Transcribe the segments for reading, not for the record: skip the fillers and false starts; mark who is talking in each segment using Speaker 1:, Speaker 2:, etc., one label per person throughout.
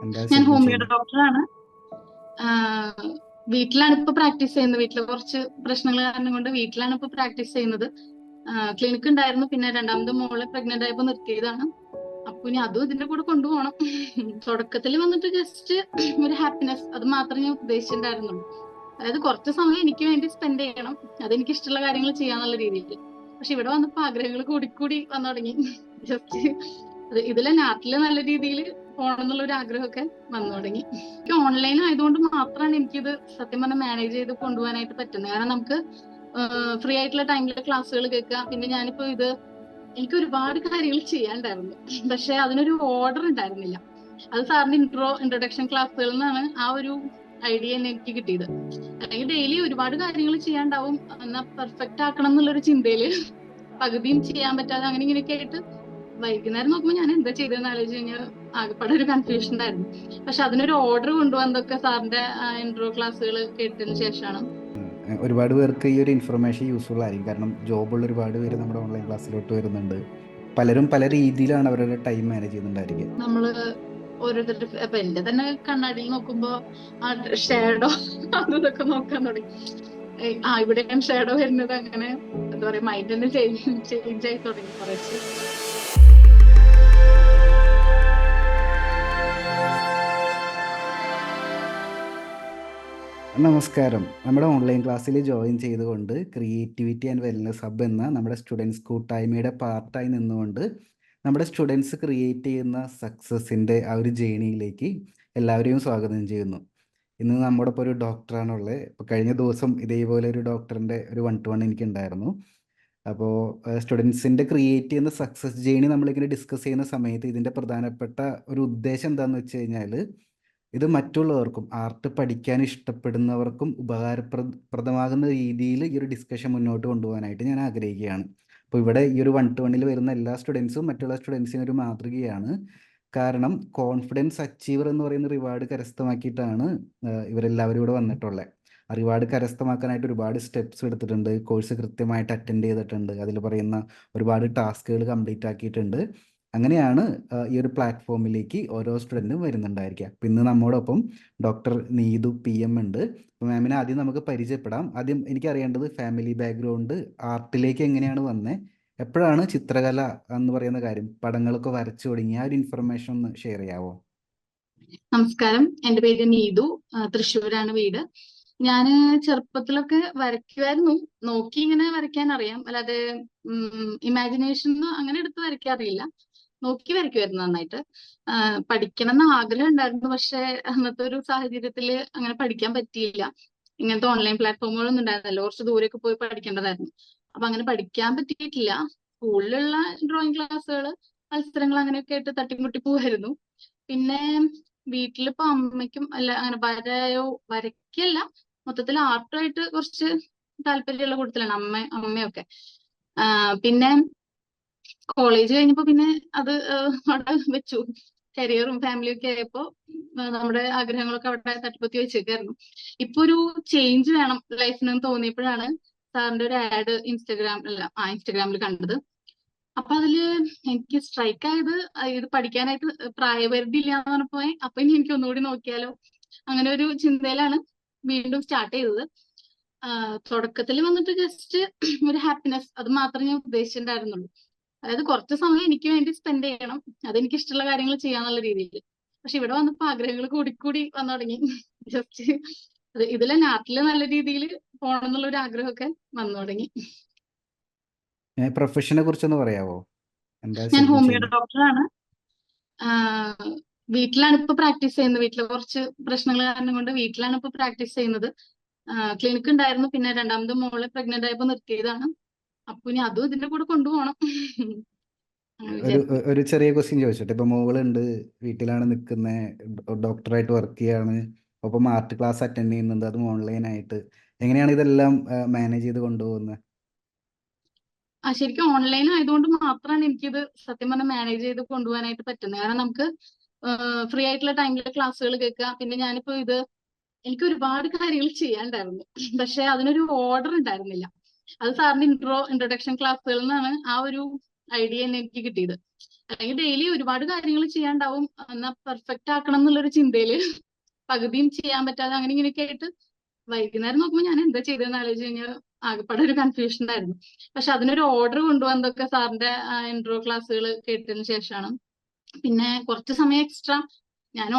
Speaker 1: എന്താ
Speaker 2: ഞാൻ
Speaker 1: ശരിക്കും
Speaker 2: ഹോമിയോ
Speaker 1: ചെയ്യുന്നത്?
Speaker 2: ഡോക്ടറാണ്. വീട്ടിലാണ് ഇപ്പൊ പ്രാക്ടീസ് ചെയ്യുന്നത്. വീട്ടിലെ കുറച്ച് പ്രശ്നങ്ങൾ കാരണം കൊണ്ട് വീട്ടിലാണ് ഇപ്പൊ പ്രാക്ടീസ് ചെയ്യുന്നത്. ക്ലിനിക്ക് ഉണ്ടായിരുന്നു, പിന്നെ രണ്ടാമത്തെ മോളെ പ്രഗ്നന്റ് ആയപ്പോ നിർത്തിയതാണ്. അപ്പൊ ഇനി അതും ഇതിന്റെ കൂടെ കൊണ്ടുപോകണം. തുടക്കത്തിൽ വന്നിട്ട് ജസ്റ്റ് ഒരു ഹാപ്പിനെസ്, അത് മാത്രമേ ഞാൻ ഉദ്ദേശിച്ചിട്ടുണ്ടായിരുന്നുള്ളൂ. അതായത് കുറച്ച് സമയം എനിക്ക് വേണ്ടി സ്പെൻഡ് ചെയ്യണം, അതെനിക്ക് ഇഷ്ടമുള്ള കാര്യങ്ങൾ ചെയ്യാന്നുള്ള രീതിയിൽ. പക്ഷെ ഇവിടെ വന്നപ്പോ ആഗ്രഹങ്ങൾ കൂടിക്കൂടി വന്നു തുടങ്ങി. ജസ്റ്റ് ഇതിലെ നാട്ടില് നല്ല രീതിയിൽ പോകണം എന്നുള്ള ഒരു ആഗ്രഹമൊക്കെ വന്നു തുടങ്ങി. എനിക്ക് ഓൺലൈൻ ആയതുകൊണ്ട് മാത്രമാണ് എനിക്കിത് സത്യം പറഞ്ഞാൽ മാനേജ് ചെയ്ത് കൊണ്ടുപോകാനായിട്ട് പറ്റുന്നത്. കാരണം നമുക്ക് ഫ്രീ ആയിട്ടുള്ള ടൈമിൽ ക്ലാസ്സുകൾ കേൾക്കുക. പിന്നെ ഞാനിപ്പോ എനിക്ക് ഒരുപാട് കാര്യങ്ങൾ ചെയ്യാണ്ടായിരുന്നു, പക്ഷെ അതിനൊരു ഓർഡർ ഉണ്ടായിരുന്നില്ല. അത് സാറിന്റെ ഇൻട്രൊഡക്ഷൻ ക്ലാസ്സുകളിൽ നിന്നാണ് ആ ഒരു ഐഡിയ തന്നെ എനിക്ക് കിട്ടിയത്. അല്ലെങ്കിൽ ഡെയിലി ഒരുപാട് കാര്യങ്ങൾ ചെയ്യാണ്ടാവും, എന്നാ പെർഫെക്റ്റ് ആക്കണം എന്നുള്ളൊരു ചിന്തയില് പകുതിയും ചെയ്യാൻ പറ്റാതെ അങ്ങനെ ഇങ്ങനെയൊക്കെ ആയിട്ട് വൈകുന്നേരം നോക്കുമ്പോൾ ഞാൻ എന്താ ചെയ്തതെന്ന് ആലോചിച്ച് കഴിഞ്ഞാൽ ആകെപ്പാടെ ഒരു കൺഫ്യൂഷൻ ഉണ്ടായിരുന്നു. പക്ഷെ അതിനൊരു ഓർഡർ കൊണ്ടുവന്നതൊക്കെ സാറിന്റെ ഇൻട്രോ ക്ലാസ്സുകൾ കേട്ടതിന് ശേഷമാണ്.
Speaker 1: ഒരുപാട് പേർക്ക് ഈ ഒരു ഇൻഫർമേഷൻ യൂസ്ഫുൾ ആയിരിക്കും. കാരണം ജോബുള്ള ഒരുപാട് പേര് നമ്മുടെ ഓൺലൈൻ ക്ലാസ്സിലോട്ട് വരുന്നുണ്ട്. പലരും പല രീതിയിലാണ് അവരുടെ ടൈം മാനേജ് ചെയ്യുന്നുണ്ടായിരിക്കുക.
Speaker 2: നമ്മള് ഓരോരുത്തരുടെ ഇപ്പൊ എന്റെ തന്നെ കണ്ണാടിയിൽ നോക്കുമ്പോ ആ ഷേഡോ അതും ഇതൊക്കെ നോക്കാൻ തുടങ്ങി. ഇവിടെയാണ് ഷേഡോ വരുന്നത്. അങ്ങനെ എന്താ പറയാ, മൈൻഡ് തന്നെ ചേഞ്ച് ആയി തുടങ്ങി കുറച്ച്.
Speaker 1: നമസ്കാരം. നമ്മുടെ ഓൺലൈൻ ക്ലാസ്സിൽ ജോയിൻ ചെയ്തുകൊണ്ട് ക്രിയേറ്റിവിറ്റി ആൻഡ് വെൽനസ് ഹബ് എന്ന നമ്മുടെ സ്റ്റുഡൻസ് കൂട്ടായ്മയുടെ പാർട്ടായി നിന്നുകൊണ്ട് നമ്മുടെ സ്റ്റുഡൻസ് ക്രിയേറ്റ് ചെയ്യുന്ന സക്സസിൻ്റെ ആ ഒരു ജേണിയിലേക്ക് എല്ലാവരെയും സ്വാഗതം ചെയ്യുന്നു. ഇന്ന് നമ്മുടെ ഇപ്പോൾ ഒരു ഡോക്ടറാണുള്ളത്. ഇപ്പോൾ കഴിഞ്ഞ ദിവസം ഇതേപോലെ ഒരു ഡോക്ടറിൻ്റെ ഒരു 1-to-1 എനിക്കുണ്ടായിരുന്നു. അപ്പോൾ സ്റ്റുഡൻസിൻ്റെ ക്രിയേറ്റ് ചെയ്യുന്ന സക്സസ് ജേണി നമ്മളിങ്ങനെ ഡിസ്കസ് ചെയ്യുന്ന സമയത്ത് ഇതിൻ്റെ പ്രധാനപ്പെട്ട ഒരു ഉദ്ദേശം എന്താണെന്ന് വെച്ച് കഴിഞ്ഞാൽ, ഇത് മറ്റുള്ളവർക്കും ആർട്ട് പഠിക്കാൻ ഇഷ്ടപ്പെടുന്നവർക്കും ഉപകാരപ്രദമാകുന്ന രീതിയിൽ ഈ ഒരു ഡിസ്കഷൻ മുന്നോട്ട് കൊണ്ടുപോകാനായിട്ട് ഞാൻ ആഗ്രഹിക്കുകയാണ്. അപ്പോൾ ഇവിടെ ഈ ഒരു 1-to-1 വരുന്ന എല്ലാ സ്റ്റുഡൻസും മറ്റുള്ള സ്റ്റുഡൻസിന് ഒരു മാതൃകയാണ്. കാരണം കോൺഫിഡൻസ് അച്ചീവർ എന്ന് പറയുന്ന റിവാർഡ് കരസ്ഥമാക്കിയിട്ടാണ് ഇവരെല്ലാവരും ഇവിടെ വന്നിട്ടുള്ളത്. ആ റിവാർഡ് കരസ്ഥമാക്കാനായിട്ട് ഒരുപാട് സ്റ്റെപ്സ് എടുത്തിട്ടുണ്ട്, കോഴ്സ് കൃത്യമായിട്ട് അറ്റൻഡ് ചെയ്തിട്ടുണ്ട്, അതിൽ പറയുന്ന ഒരുപാട് ടാസ്കുകൾ കംപ്ലീറ്റ് ആക്കിയിട്ടുണ്ട്. അങ്ങനെയാണ് ഈ ഒരു പ്ലാറ്റ്ഫോമിലേക്ക് ഓരോ സ്റ്റുഡൻറ്റും വരുന്നുണ്ടായിരിക്കുക. അപ്പം ഇന്ന് നമ്മോടൊപ്പം ഡോക്ടർ നീതു PM ഉണ്ട്. അപ്പോൾ മാമിനെ ആദ്യം നമുക്ക് പരിചയപ്പെടാം. ആദ്യം എനിക്കറിയേണ്ടത് ഫാമിലി ബാക്ക്ഗ്രൗണ്ട്, ആർട്ടിലേക്ക് എങ്ങനെയാണ് വന്നത്, എപ്പോഴാണ് ചിത്രകല എന്ന് പറയുന്ന കാര്യം, പടങ്ങളൊക്കെ വരച്ചു തുടങ്ങി, ആ ഒരു ഇൻഫർമേഷൻ ഒന്ന് ഷെയർ ചെയ്യാവോ?
Speaker 2: നമസ്കാരം, എന്റെ പേര് നീതു. തൃശ്ശൂരാണ് വീട്. ഞാന് ചെറുപ്പത്തിലൊക്കെ വരയ്ക്കുമായിരുന്നു. നോക്കി ഇങ്ങനെ വരയ്ക്കാൻ അറിയാം, അല്ലാതെ ഇമാജിനേഷൻ അങ്ങനെ എടുത്ത് വരയ്ക്കാൻ അറിയില്ല. നോക്കി വരയ്ക്കുമായിരുന്നു നന്നായിട്ട്. പഠിക്കണം എന്ന് ആഗ്രഹം ഉണ്ടായിരുന്നു, പക്ഷെ അന്നത്തെ ഒരു സാഹചര്യത്തില് അങ്ങനെ പഠിക്കാൻ പറ്റിയില്ല. ഇങ്ങനത്തെ ഓൺലൈൻ പ്ലാറ്റ്ഫോമുകളൊന്നും ഉണ്ടായിരുന്നല്ലോ, കുറച്ച് ദൂരെയൊക്കെ പോയി പഠിക്കേണ്ടതായിരുന്നു. അപ്പൊ അങ്ങനെ പഠിക്കാൻ പറ്റിയിട്ടില്ല. സ്കൂളിലുള്ള ഡ്രോയിങ് ക്ലാസ്സുകൾ, മത്സരങ്ങൾ അങ്ങനെയൊക്കെ ആയിട്ട് തട്ടിമുട്ടി പോവായിരുന്നു. പിന്നെ വീട്ടിലിപ്പോ അമ്മയ്ക്കും അല്ല അങ്ങനെ വരയ്ക്കല്ല, മൊത്തത്തിൽ ആർട്ടുമായിട്ട് കുറച്ച് താല്പര്യമുള്ള കൂട്ടത്തിലാണ് അമ്മയൊക്കെ. പിന്നെ കോളേജ് കഴിഞ്ഞപ്പോ പിന്നെ അത് അവിടെ വെച്ചു. കരിയറും ഫാമിലിയും ഒക്കെ ആയപ്പോ നമ്മുടെ ആഗ്രഹങ്ങളൊക്കെ അവിടെ തട്ടിപ്പൊത്തി വെച്ചേക്കായിരുന്നു. ഇപ്പൊ ഒരു ചേഞ്ച് വേണം ലൈഫിനെന്ന് തോന്നിയപ്പോഴാണ് സാറിന്റെ ഒരു ആഡ് ഇൻസ്റ്റഗ്രാമിൽ കണ്ടത്. അപ്പൊ അതില് എനിക്ക് സ്ട്രൈക്ക് ആയത്, ഇത് പഠിക്കാനായിട്ട് പ്രായപരിധി ഇല്ല എന്ന് പറഞ്ഞപ്പോ അപ്പൊ ഇനി എനിക്ക് ഒന്നുകൂടി നോക്കിയാലോ, അങ്ങനെ ഒരു ചിന്തയിലാണ് വീണ്ടും സ്റ്റാർട്ട് ചെയ്തത്. തുടക്കത്തിൽ വന്നിട്ട് ജസ്റ്റ് ഒരു ഹാപ്പിനെസ്, അത് മാത്രമേ ഞാൻ ഉദ്ദേശിച്ചിട്ടുണ്ടായിരുന്നുള്ളൂ. അതായത് കുറച്ച് സമയം എനിക്ക് വേണ്ടി സ്പെൻഡ് ചെയ്യണം, അതെനിക്ക് ഇഷ്ടമുള്ള കാര്യങ്ങൾ ചെയ്യാന്നുള്ള രീതിയിൽ. പക്ഷെ ഇവിടെ വന്നപ്പോ ആഗ്രഹങ്ങൾ കൂടിക്കൂടി വന്നു തുടങ്ങി. ജസ്റ്റ് ഇതിലെ നാട്ടില് നല്ല രീതിയിൽ പോകണം എന്നുള്ള ഒരു ആഗ്രഹമൊക്കെ വന്നു തുടങ്ങി.
Speaker 1: പ്രൊഫഷനെ കുറിച്ചൊന്ന് പറയാവോ? എന്താ
Speaker 2: ഞാൻ
Speaker 1: ശരിക്കും
Speaker 2: ഹോമിയോ
Speaker 1: ചെയ്യുന്നത്?
Speaker 2: ഡോക്ടറാണ്. വീട്ടിലാണ് ഇപ്പൊ പ്രാക്ടീസ് ചെയ്യുന്നത്. വീട്ടിലെ കുറച്ച് പ്രശ്നങ്ങൾ കാരണം കൊണ്ട് വീട്ടിലാണ് ഇപ്പൊ പ്രാക്ടീസ് ചെയ്യുന്നത്. ക്ലിനിക്ക് ഉണ്ടായിരുന്നു, പിന്നെ രണ്ടാമത്തെ മോളെ പ്രഗ്നന്റ് ആയപ്പോ നിർത്തിയതാണ്. അപ്പൊ ഇനി അതും ഇതിന്റെ കൂടെ കൊണ്ടുപോകണം.
Speaker 1: ഒരു ഒരു ചെറിയ ക്വസ്റ്റ്യൻ ചോദിച്ചോട്ടെ? ഇപ്പൊ മോളുണ്ട്, വീട്ടിലാണ് നിൽക്കുന്നത്, ഡോക്ടറായിട്ട് വർക്ക് ചെയ്യാണ്, ഒപ്പം ആർട്ട് ക്ലാസ് അറ്റൻഡ് ചെയ്യുന്നുണ്ട്, അതും ഓൺലൈനായിട്ട്. എങ്ങനെയാണ് ഇതെല്ലാം മാനേജ് ചെയ്ത് കൊണ്ടുപോകുന്നത്?
Speaker 2: ശരിക്കും ഓൺലൈൻ ആയതുകൊണ്ട് മാത്രമാണ് എനിക്കിത് സത്യം പറഞ്ഞാൽ മാനേജ് ചെയ്ത് കൊണ്ടുപോകാനായിട്ട് പറ്റുന്നത്. കാരണം നമുക്ക് ഫ്രീ ആയിട്ടുള്ള ടൈമിൽ ക്ലാസ്സുകൾ കേൾക്കുക. പിന്നെ ഞാനിപ്പോ എനിക്ക് ഒരുപാട് കാര്യങ്ങൾ ചെയ്യാണ്ടായിരുന്നു, പക്ഷെ അതിനൊരു ഓർഡർ ഉണ്ടായിരുന്നില്ല. അത് സാറിന്റെ ഇൻട്രൊഡക്ഷൻ ക്ലാസ്സുകളിൽ നിന്നാണ് ആ ഒരു ഐഡിയ തന്നെ എനിക്ക് കിട്ടിയത്. അല്ലെങ്കിൽ ഡെയിലി ഒരുപാട് കാര്യങ്ങൾ ചെയ്യാണ്ടാവും, എന്നാ പെർഫെക്റ്റ് ആക്കണം എന്നുള്ളൊരു ചിന്തയില് പകുതിയും ചെയ്യാൻ പറ്റാതെ അങ്ങനെ ഇങ്ങനെയൊക്കെ ആയിട്ട് വൈകുന്നേരം നോക്കുമ്പോൾ ഞാൻ എന്താ ചെയ്തതെന്ന് ആലോചിച്ച് കഴിഞ്ഞാൽ ആകെപ്പാടെ ഒരു കൺഫ്യൂഷൻ ആയിരുന്നു. പക്ഷെ അതിനൊരു ഓർഡർ കൊണ്ടുവന്നതൊക്കെ സാറിന്റെ ഇൻട്രോ ക്ലാസ്സുകൾ കേട്ടതിന് ശേഷമാണ്. പിന്നെ കുറച്ച് സമയം എക്സ്ട്രാ ഞാൻ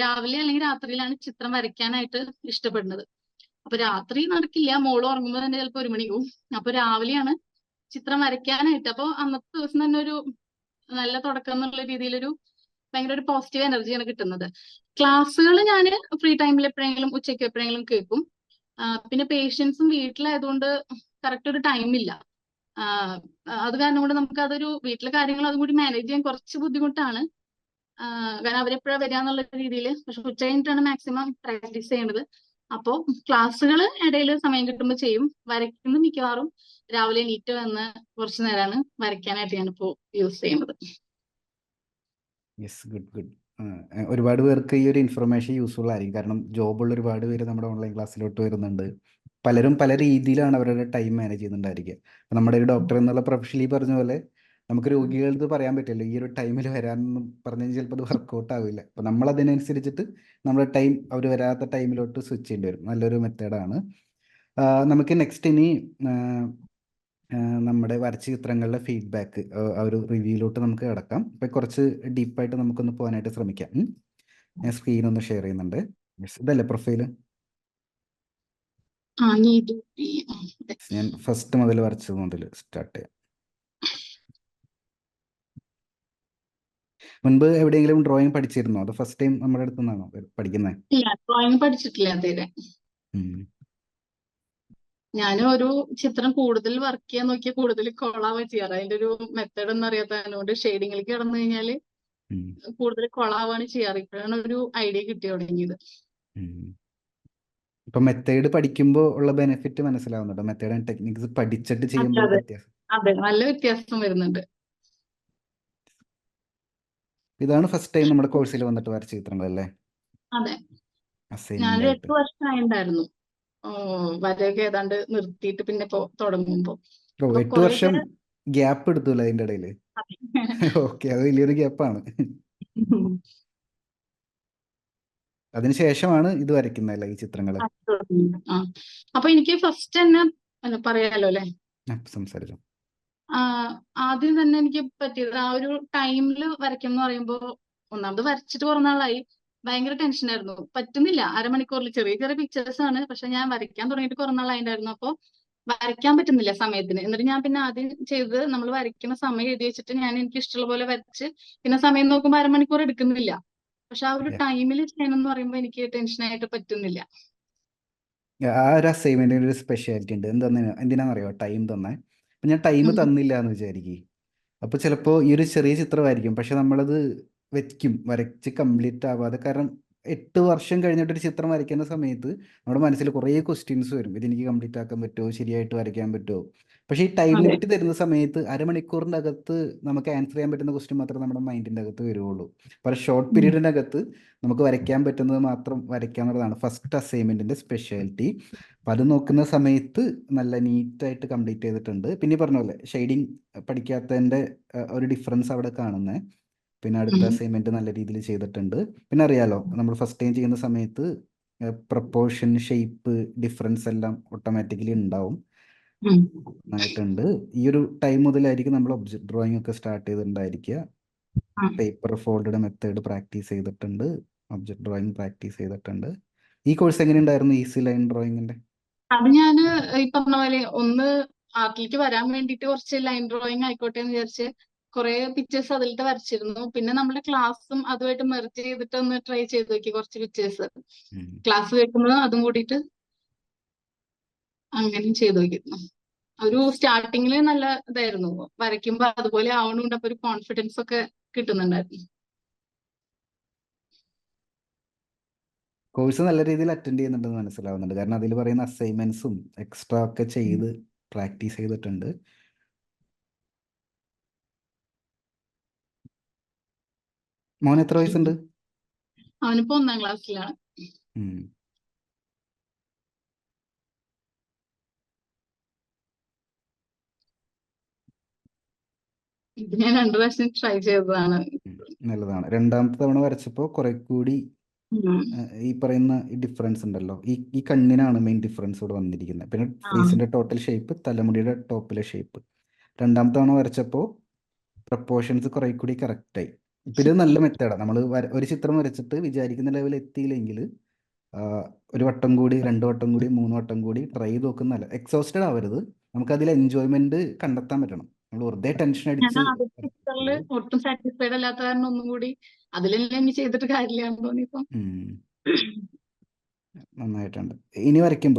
Speaker 2: രാവിലെ അല്ലെങ്കിൽ രാത്രിയിലാണ് ചിത്രം വരയ്ക്കാനായിട്ട് ഇഷ്ടപ്പെടുന്നത്. അപ്പൊ രാത്രി നടക്കില്ല, മോള് ഉറങ്ങുമ്പോൾ തന്നെ ചിലപ്പോൾ 1 മണിയാവും. അപ്പൊ രാവിലെയാണ് ചിത്രം വരയ്ക്കാനായിട്ട്. അപ്പൊ അന്നത്തെ ദിവസം തന്നെ ഒരു നല്ല തുടക്കം എന്നുള്ള രീതിയിലൊരു ഭയങ്കര ഒരു പോസിറ്റീവ് എനർജിയാണ് കിട്ടുന്നത്. ക്ലാസ്സുകൾ ഞാൻ ഫ്രീ ടൈമിൽ എപ്പോഴെങ്കിലും ഉച്ചയ്ക്ക് എപ്പോഴെങ്കിലും കേൾക്കും. പിന്നെ പേഷ്യൻസും വീട്ടിലായതുകൊണ്ട് കറക്റ്റ് ഒരു ടൈമില്ല. അത് കാരണം കൊണ്ട് നമുക്ക് അതൊരു വീട്ടിലെ കാര്യങ്ങൾ അതും കൂടി മാനേജ് ചെയ്യാൻ കുറച്ച് ബുദ്ധിമുട്ടാണ്. കാരണം അവരെപ്പോഴാണ് വരിക എന്നുള്ള രീതിയിൽ. പക്ഷെ ഉച്ച കഴിഞ്ഞിട്ടാണ് മാക്സിമം പ്രാക്ടീസ് ചെയ്യേണ്ടത്. അപ്പോൾ ക്ലാസ്സുകൾ ഇടയിൽ സമയം കിട്ടുമ്പോൾ ചെയ്യും. വരയ്ക്കുന്നത് മിക്കവാറും രാവിലെ എണീറ്റ് വന്ന് കുറച്ചു നേരമാണ് വരയ്ക്കാനായിട്ട് ഞാനിപ്പോൾ യൂസ് ചെയ്യുന്നത്.
Speaker 1: Yes, good good. ഒരുപാട് പേർക്ക് ഈ ഒരു ഇൻഫർമേഷൻ യൂസ്ഫുൾ ആയിരിക്കും. കാരണം ജോബുള്ള ഒരുപാട് പേര് നമ്മുടെ ഓൺലൈൻ ക്ലാസ്സിലോട്ട് വരുന്നുണ്ട്. പലരും പല രീതിയിലാണ് അവരുടെ ടൈം മാനേജ് ചെയ്യുന്നുണ്ടായിരിക്കുക. അപ്പം നമ്മുടെ ഒരു ഡോക്ടർ എന്നുള്ള പ്രൊഫഷനിൽ പറഞ്ഞ പോലെ നമുക്ക് രോഗികൾക്ക് പറയാൻ പറ്റില്ല ഈ ഒരു ടൈമിൽ വരാമെന്നും പറഞ്ഞു കഴിഞ്ഞാൽ ചിലപ്പോൾ അത് വർക്കൗട്ട് ആവില്ല. അപ്പം നമ്മൾ അതിനനുസരിച്ചിട്ട് നമ്മുടെ ടൈം അവർ വരാത്ത ടൈമിലോട്ട് സ്വിച്ച് ചെയ്യേണ്ടി വരും. നല്ലൊരു മെത്തേഡാണ്. നമുക്ക് നെക്സ്റ്റ് ഇനി നമ്മുടെ വരച്ച ചിത്രങ്ങളുടെ ഫീഡ്ബാക്ക് ആ ഒരു റിവ്യൂയിലോട്ട് നമുക്ക് കിടക്കാം. ഇപ്പം കുറച്ച് ഡീപ്പായിട്ട് നമുക്കൊന്ന് പോകാനായിട്ട് ശ്രമിക്കാം. ഞാൻ സ്ക്രീൻ ഒന്ന് ഷെയർ ചെയ്യുന്നുണ്ട്. ഇതല്ലേ പ്രൊഫൈല്? ഞാൻ ഫസ്റ്റ് മുതൽ വരച്ചത് മുതൽ സ്റ്റാർട്ട് ചെയ്യാം. മുൻപ് എവിടെയെങ്കിലും ഡ്രോയിങ് പഠിച്ചിരുന്നോ? അത് ഫസ്റ്റ് ടൈം നമ്മുടെ അടുത്ത് നിന്നാണോ പഠിക്കുന്നത്?
Speaker 2: ഇല്ല, ഡ്രോയിങ് പഠിച്ചിട്ടില്ല തീരെ. ഞാൻ ഒരു ചിത്രം കൂടുതൽ വർക്ക് ചെയ്യാൻ നോക്കിയാൽ കൂടുതൽ കൊളാവുക ചെയ്യാറ്. അതിന്റെ ഒരു മെത്തേഡ് ഒന്നും അറിയാത്തതുകൊണ്ട് ഷെയ്ഡിങ്ങിലേക്ക് കടന്നു കഴിഞ്ഞാൽ കൂടുതൽ കൊളാവാണ് ചെയ്യാറ്. ഇപ്പോഴാണ് ഒരു ഐഡിയ കിട്ടി തുടങ്ങിയത്.
Speaker 1: ഇപ്പൊ മെത്തേഡ് പഠിക്കുമ്പോൾ ഉള്ള ബെനിഫിറ്റ് മനസ്സിലാവുന്നുണ്ടോ? മെത്തേഡ് ആൻഡ് ടെക്നിക്സ് പഠിച്ചിട്ട് ചെയ്യുമ്പോൾ വ്യത്യാസം?
Speaker 2: അതെ, നല്ല വ്യത്യാസം വരുന്നുണ്ട്.
Speaker 1: ഇതാണ് ഫസ്റ്റ് ടൈം നമ്മുടെ കോഴ്സിൽ വന്നിട്ട് വരച്ച ചിത്രങ്ങളല്ലേ?
Speaker 2: അതെ, ഞാൻ
Speaker 1: അസൈൻമെന്റ് ആയിട്ട്
Speaker 2: 8 വർഷമായിട്ടുണ്ടായിരുന്നു വരയൊക്കെ ഏതാണ്ട് നിർത്തിയിട്ട് പിന്നെ ഇപ്പോ തുടങ്ങുമ്പോ.
Speaker 1: 8 വർഷം ഗ്യാപ്പ് എടുത്തല്ലോ അതിന്റെ ഇടയില്. ഓക്കെ, അത് വലിയൊരു ഗ്യാപ്പാണ്. അതിനുശേഷമാണ് ഇത് വരയ്ക്കുന്നതല്ലേ ഈ ചിത്രങ്ങള്?
Speaker 2: അപ്പൊ എനിക്ക് ഫസ്റ്റ് തന്നെ പറയാലോ അല്ലെ?
Speaker 1: സംസാരിച്ചു.
Speaker 2: ആദ്യം തന്നെ എനിക്ക് പറ്റിയത് ആ ഒരു ടൈമിൽ വരയ്ക്കും എന്ന് പറയുമ്പോ, ഒന്നാമത് വരച്ചിട്ട് കുറെ നാളായി, ഭയങ്കര ടെൻഷനായിരുന്നു. പറ്റുന്നില്ല, അരമണിക്കൂറിൽ ചെറിയ ചെറിയ പിക്ചേഴ്സ് ആണ്, പക്ഷെ ഞാൻ വരയ്ക്കാൻ തുടങ്ങിയിട്ട് കുറെ നാളായിട്ടുണ്ടായിരുന്നു. അപ്പോൾ വരയ്ക്കാൻ പറ്റുന്നില്ല സമയത്തിന്. എന്നിട്ട് ഞാൻ പിന്നെ ആദ്യം ചെയ്തത്, നമ്മൾ വരയ്ക്കുന്ന സമയം എഴുതി വെച്ചിട്ട് ഞാൻ എനിക്ക് ഇഷ്ടമുള്ള പോലെ വരച്ച് പിന്നെ സമയം നോക്കുമ്പോൾ അരമണിക്കൂർ എടുക്കുന്നില്ല. പക്ഷെ ആ ഒരു ടൈമിൽ ചെയ്യണം എന്ന് പറയുമ്പോൾ എനിക്ക് ടെൻഷനായിട്ട് പറ്റുന്നില്ല.
Speaker 1: ആ ഒരു അസൈൻമെന്റിന് ഒരു സ്പെഷ്യാലിറ്റി ഉണ്ട്. എന്തിനാണെന്നറിയോ ടൈം തന്നെ? അപ്പം ഞാൻ ടൈം തന്നില്ല എന്ന് വിചാരിക്കും. അപ്പോൾ ചിലപ്പോൾ ഈ ഒരു ചെറിയ ചിത്രമായിരിക്കും, പക്ഷെ നമ്മളത് വരച്ച് കംപ്ലീറ്റ് ആവാതെ. കാരണം 8 വർഷം കഴിഞ്ഞിട്ടൊരു ചിത്രം വരയ്ക്കുന്ന സമയത്ത് നമ്മുടെ മനസ്സിൽ കുറേ ക്വസ്റ്റ്യൻസ് വരും. ഇതെനിക്ക് കംപ്ലീറ്റ് ആക്കാൻ പറ്റുമോ? ശരിയായിട്ട് വരയ്ക്കാൻ പറ്റുമോ? പക്ഷേ ഈ ടൈം ലിമിറ്റ് തരുന്ന സമയത്ത് അരമണിക്കൂറിൻ്റെ അകത്ത് നമുക്ക് ആൻസർ ചെയ്യാൻ പറ്റുന്ന ക്വസ്റ്റ്യൻ മാത്രമേ നമ്മുടെ മൈൻഡിൻ്റെ അകത്ത് വരുള്ളൂ. അപ്പോൾ ഷോർട്ട് പീരീഡിൻ്റെ അകത്ത് നമുക്ക് വരയ്ക്കാൻ പറ്റുന്നത് മാത്രം വരയ്ക്കാന്നുള്ളതാണ് ഫസ്റ്റ് അസൈൻമെൻറ്റിൻ്റെ സ്പെഷ്യാലിറ്റി. അപ്പം അത് നോക്കുന്ന സമയത്ത് നല്ല നീറ്റായിട്ട് കംപ്ലീറ്റ് ചെയ്തിട്ടുണ്ട്. പിന്നെ പറഞ്ഞ പോലെ ഷെയ്ഡിങ് പഠിക്കാത്തതിൻ്റെ ഒരു ഡിഫറൻസ് അവിടെ കാണുന്നത്. പിന്നെ അടുത്ത അസൈൻമെൻറ്റ് നല്ല രീതിയിൽ ചെയ്തിട്ടുണ്ട്. പിന്നെ അറിയാലോ, നമ്മൾ ഫസ്റ്റ് ടൈം ചെയ്യുന്ന സമയത്ത് പ്രപ്പോർഷൻ, ഷേപ്പ് ഡിഫറൻസ് എല്ലാം ഓട്ടോമാറ്റിക്കലി ഉണ്ടാവും. നന്നായിട്ടുണ്ട്. ഈ ഒരു ടൈം മുതലായിരിക്കും നമ്മൾ ഒബ്ജക്ട് ഡ്രോയിങ് ഒക്കെ സ്റ്റാർട്ട് ചെയ്തിട്ടുണ്ടായിരിക്കുക. പേപ്പർ ഫോൾഡഡ് മെത്തേഡ് പ്രാക്ടീസ് ചെയ്തിട്ടുണ്ട്, ഒബ്ജക്ട് ഡ്രോയിങ് പ്രാക്ടീസ് ചെയ്തിട്ടുണ്ട്. ഈ കോഴ്സ് എങ്ങനെ ഉണ്ടായിരുന്നു? ഈസി ലൈൻ ഡ്രോയിങ്ങിന്റെ
Speaker 2: അത് ഞാൻ ഈ പറഞ്ഞ പോലെ ഒന്ന് ആർട്ടിലേക്ക് വരാൻ വേണ്ടിയിട്ട് കുറച്ച് ലൈൻ ഡ്രോയിങ് ആയിക്കോട്ടെ എന്ന് വിചാരിച്ച് കുറെ പിക്ചേഴ്സ് അതിലത്തെ വരച്ചിരുന്നു. പിന്നെ നമ്മുടെ ക്ലാസ്സും അതുമായിട്ട് മെർജ് ചെയ്തിട്ട് ഒന്ന് ട്രൈ ചെയ്ത് നോക്കി കുറച്ച് പിക്ചേഴ്സ്. ക്ലാസ് കേൾക്കുമ്പോൾ അതും കൂടിയിട്ട് അങ്ങനെയും ചെയ്ത് നോക്കിയിരുന്നു. ഒരു സ്റ്റാർട്ടിങ്ങിൽ നല്ല ഇതായിരുന്നു, വരയ്ക്കുമ്പോ അതുപോലെ ആവണുണ്ട്. അപ്പൊ ഒരു കോൺഫിഡൻസ് ഒക്കെ കിട്ടുന്നുണ്ടായിരുന്നു.
Speaker 1: കോഴ്സ് നല്ല രീതിയിൽ അറ്റൻഡ് ചെയ്യുന്നുണ്ടെന്ന് മനസ്സിലാവുന്നുണ്ട്. കാരണം അതിൽ പറയുന്ന അസൈൻമെന്റ്സും എക്സ്ട്രാ ഒക്കെ ചെയ്ത് പ്രാക്ടീസ് ചെയ്തിട്ടുണ്ട്. മോൻ എത്ര വയസ്സുണ്ട്?
Speaker 2: അവനിപ്പോ 1ാം ക്ലാസ്സിലാണ്. ഇത് ഞാൻ 2 പ്രാവശ്യം ട്രൈ ചെയ്തതാണ്.
Speaker 1: നല്ലതാണ്. രണ്ടാമത്തെ തവണ വരച്ചപ്പോൾ കുറെ കൂടി
Speaker 2: ഉം.
Speaker 1: ഈ പറയുന്ന ഈ ഡിഫറൻസ് ഉണ്ടല്ലോ, ഈ കണ്ണിനാണ് മെയിൻ ഡിഫറൻസ് ഇവിടെ വന്നിരിക്കുന്നത്. പിന്നെ
Speaker 2: ആ
Speaker 1: ഫേസിന്റെ ടോട്ടൽ ഷേപ്പ്, തലമുടിയുടെ ടോപ്പിലെ ഷേപ്പ്. രണ്ടാമത്തെ തവണ വരച്ചപ്പോൾ പ്രപ്പോർഷൻസ് കുറെ കൂടി കറക്റ്റായി. ഇപ്പം ഇത് നല്ല മെത്തേഡാണ്. നമ്മൾ ഒരു ചിത്രം വരച്ചിട്ട് വിചാരിക്കുന്ന ലെവൽ എത്തിയില്ലെങ്കിൽ ഒരു വട്ടം കൂടി, 2 വട്ടം കൂടി, 3 വട്ടം കൂടി ട്രൈ ചെയ്ത് നോക്കുന്നതല്ല. എക്സോസ്റ്റഡ് ആവരുത്, നമുക്കതിൽ എൻജോയ്മെന്റ് കണ്ടെത്താൻ പറ്റണം. നമ്മൾ വെറുതെ ടെൻഷൻ
Speaker 2: ഞാൻ
Speaker 1: അടിച്ച്
Speaker 2: ആദ്യത്തെ പിക്ചറിൽ ഒട്ടും സാറ്റിസ്ഫൈഡ് അല്ലാത്ത കാരണം ഒന്നും കൂടി അതിലെല്ലാം ഇനി ചെയ്തിട്ട് കാര്യമില്ലാന്ന് തോന്നിയപ്പോ
Speaker 1: നന്നായിട്ടുണ്ട്.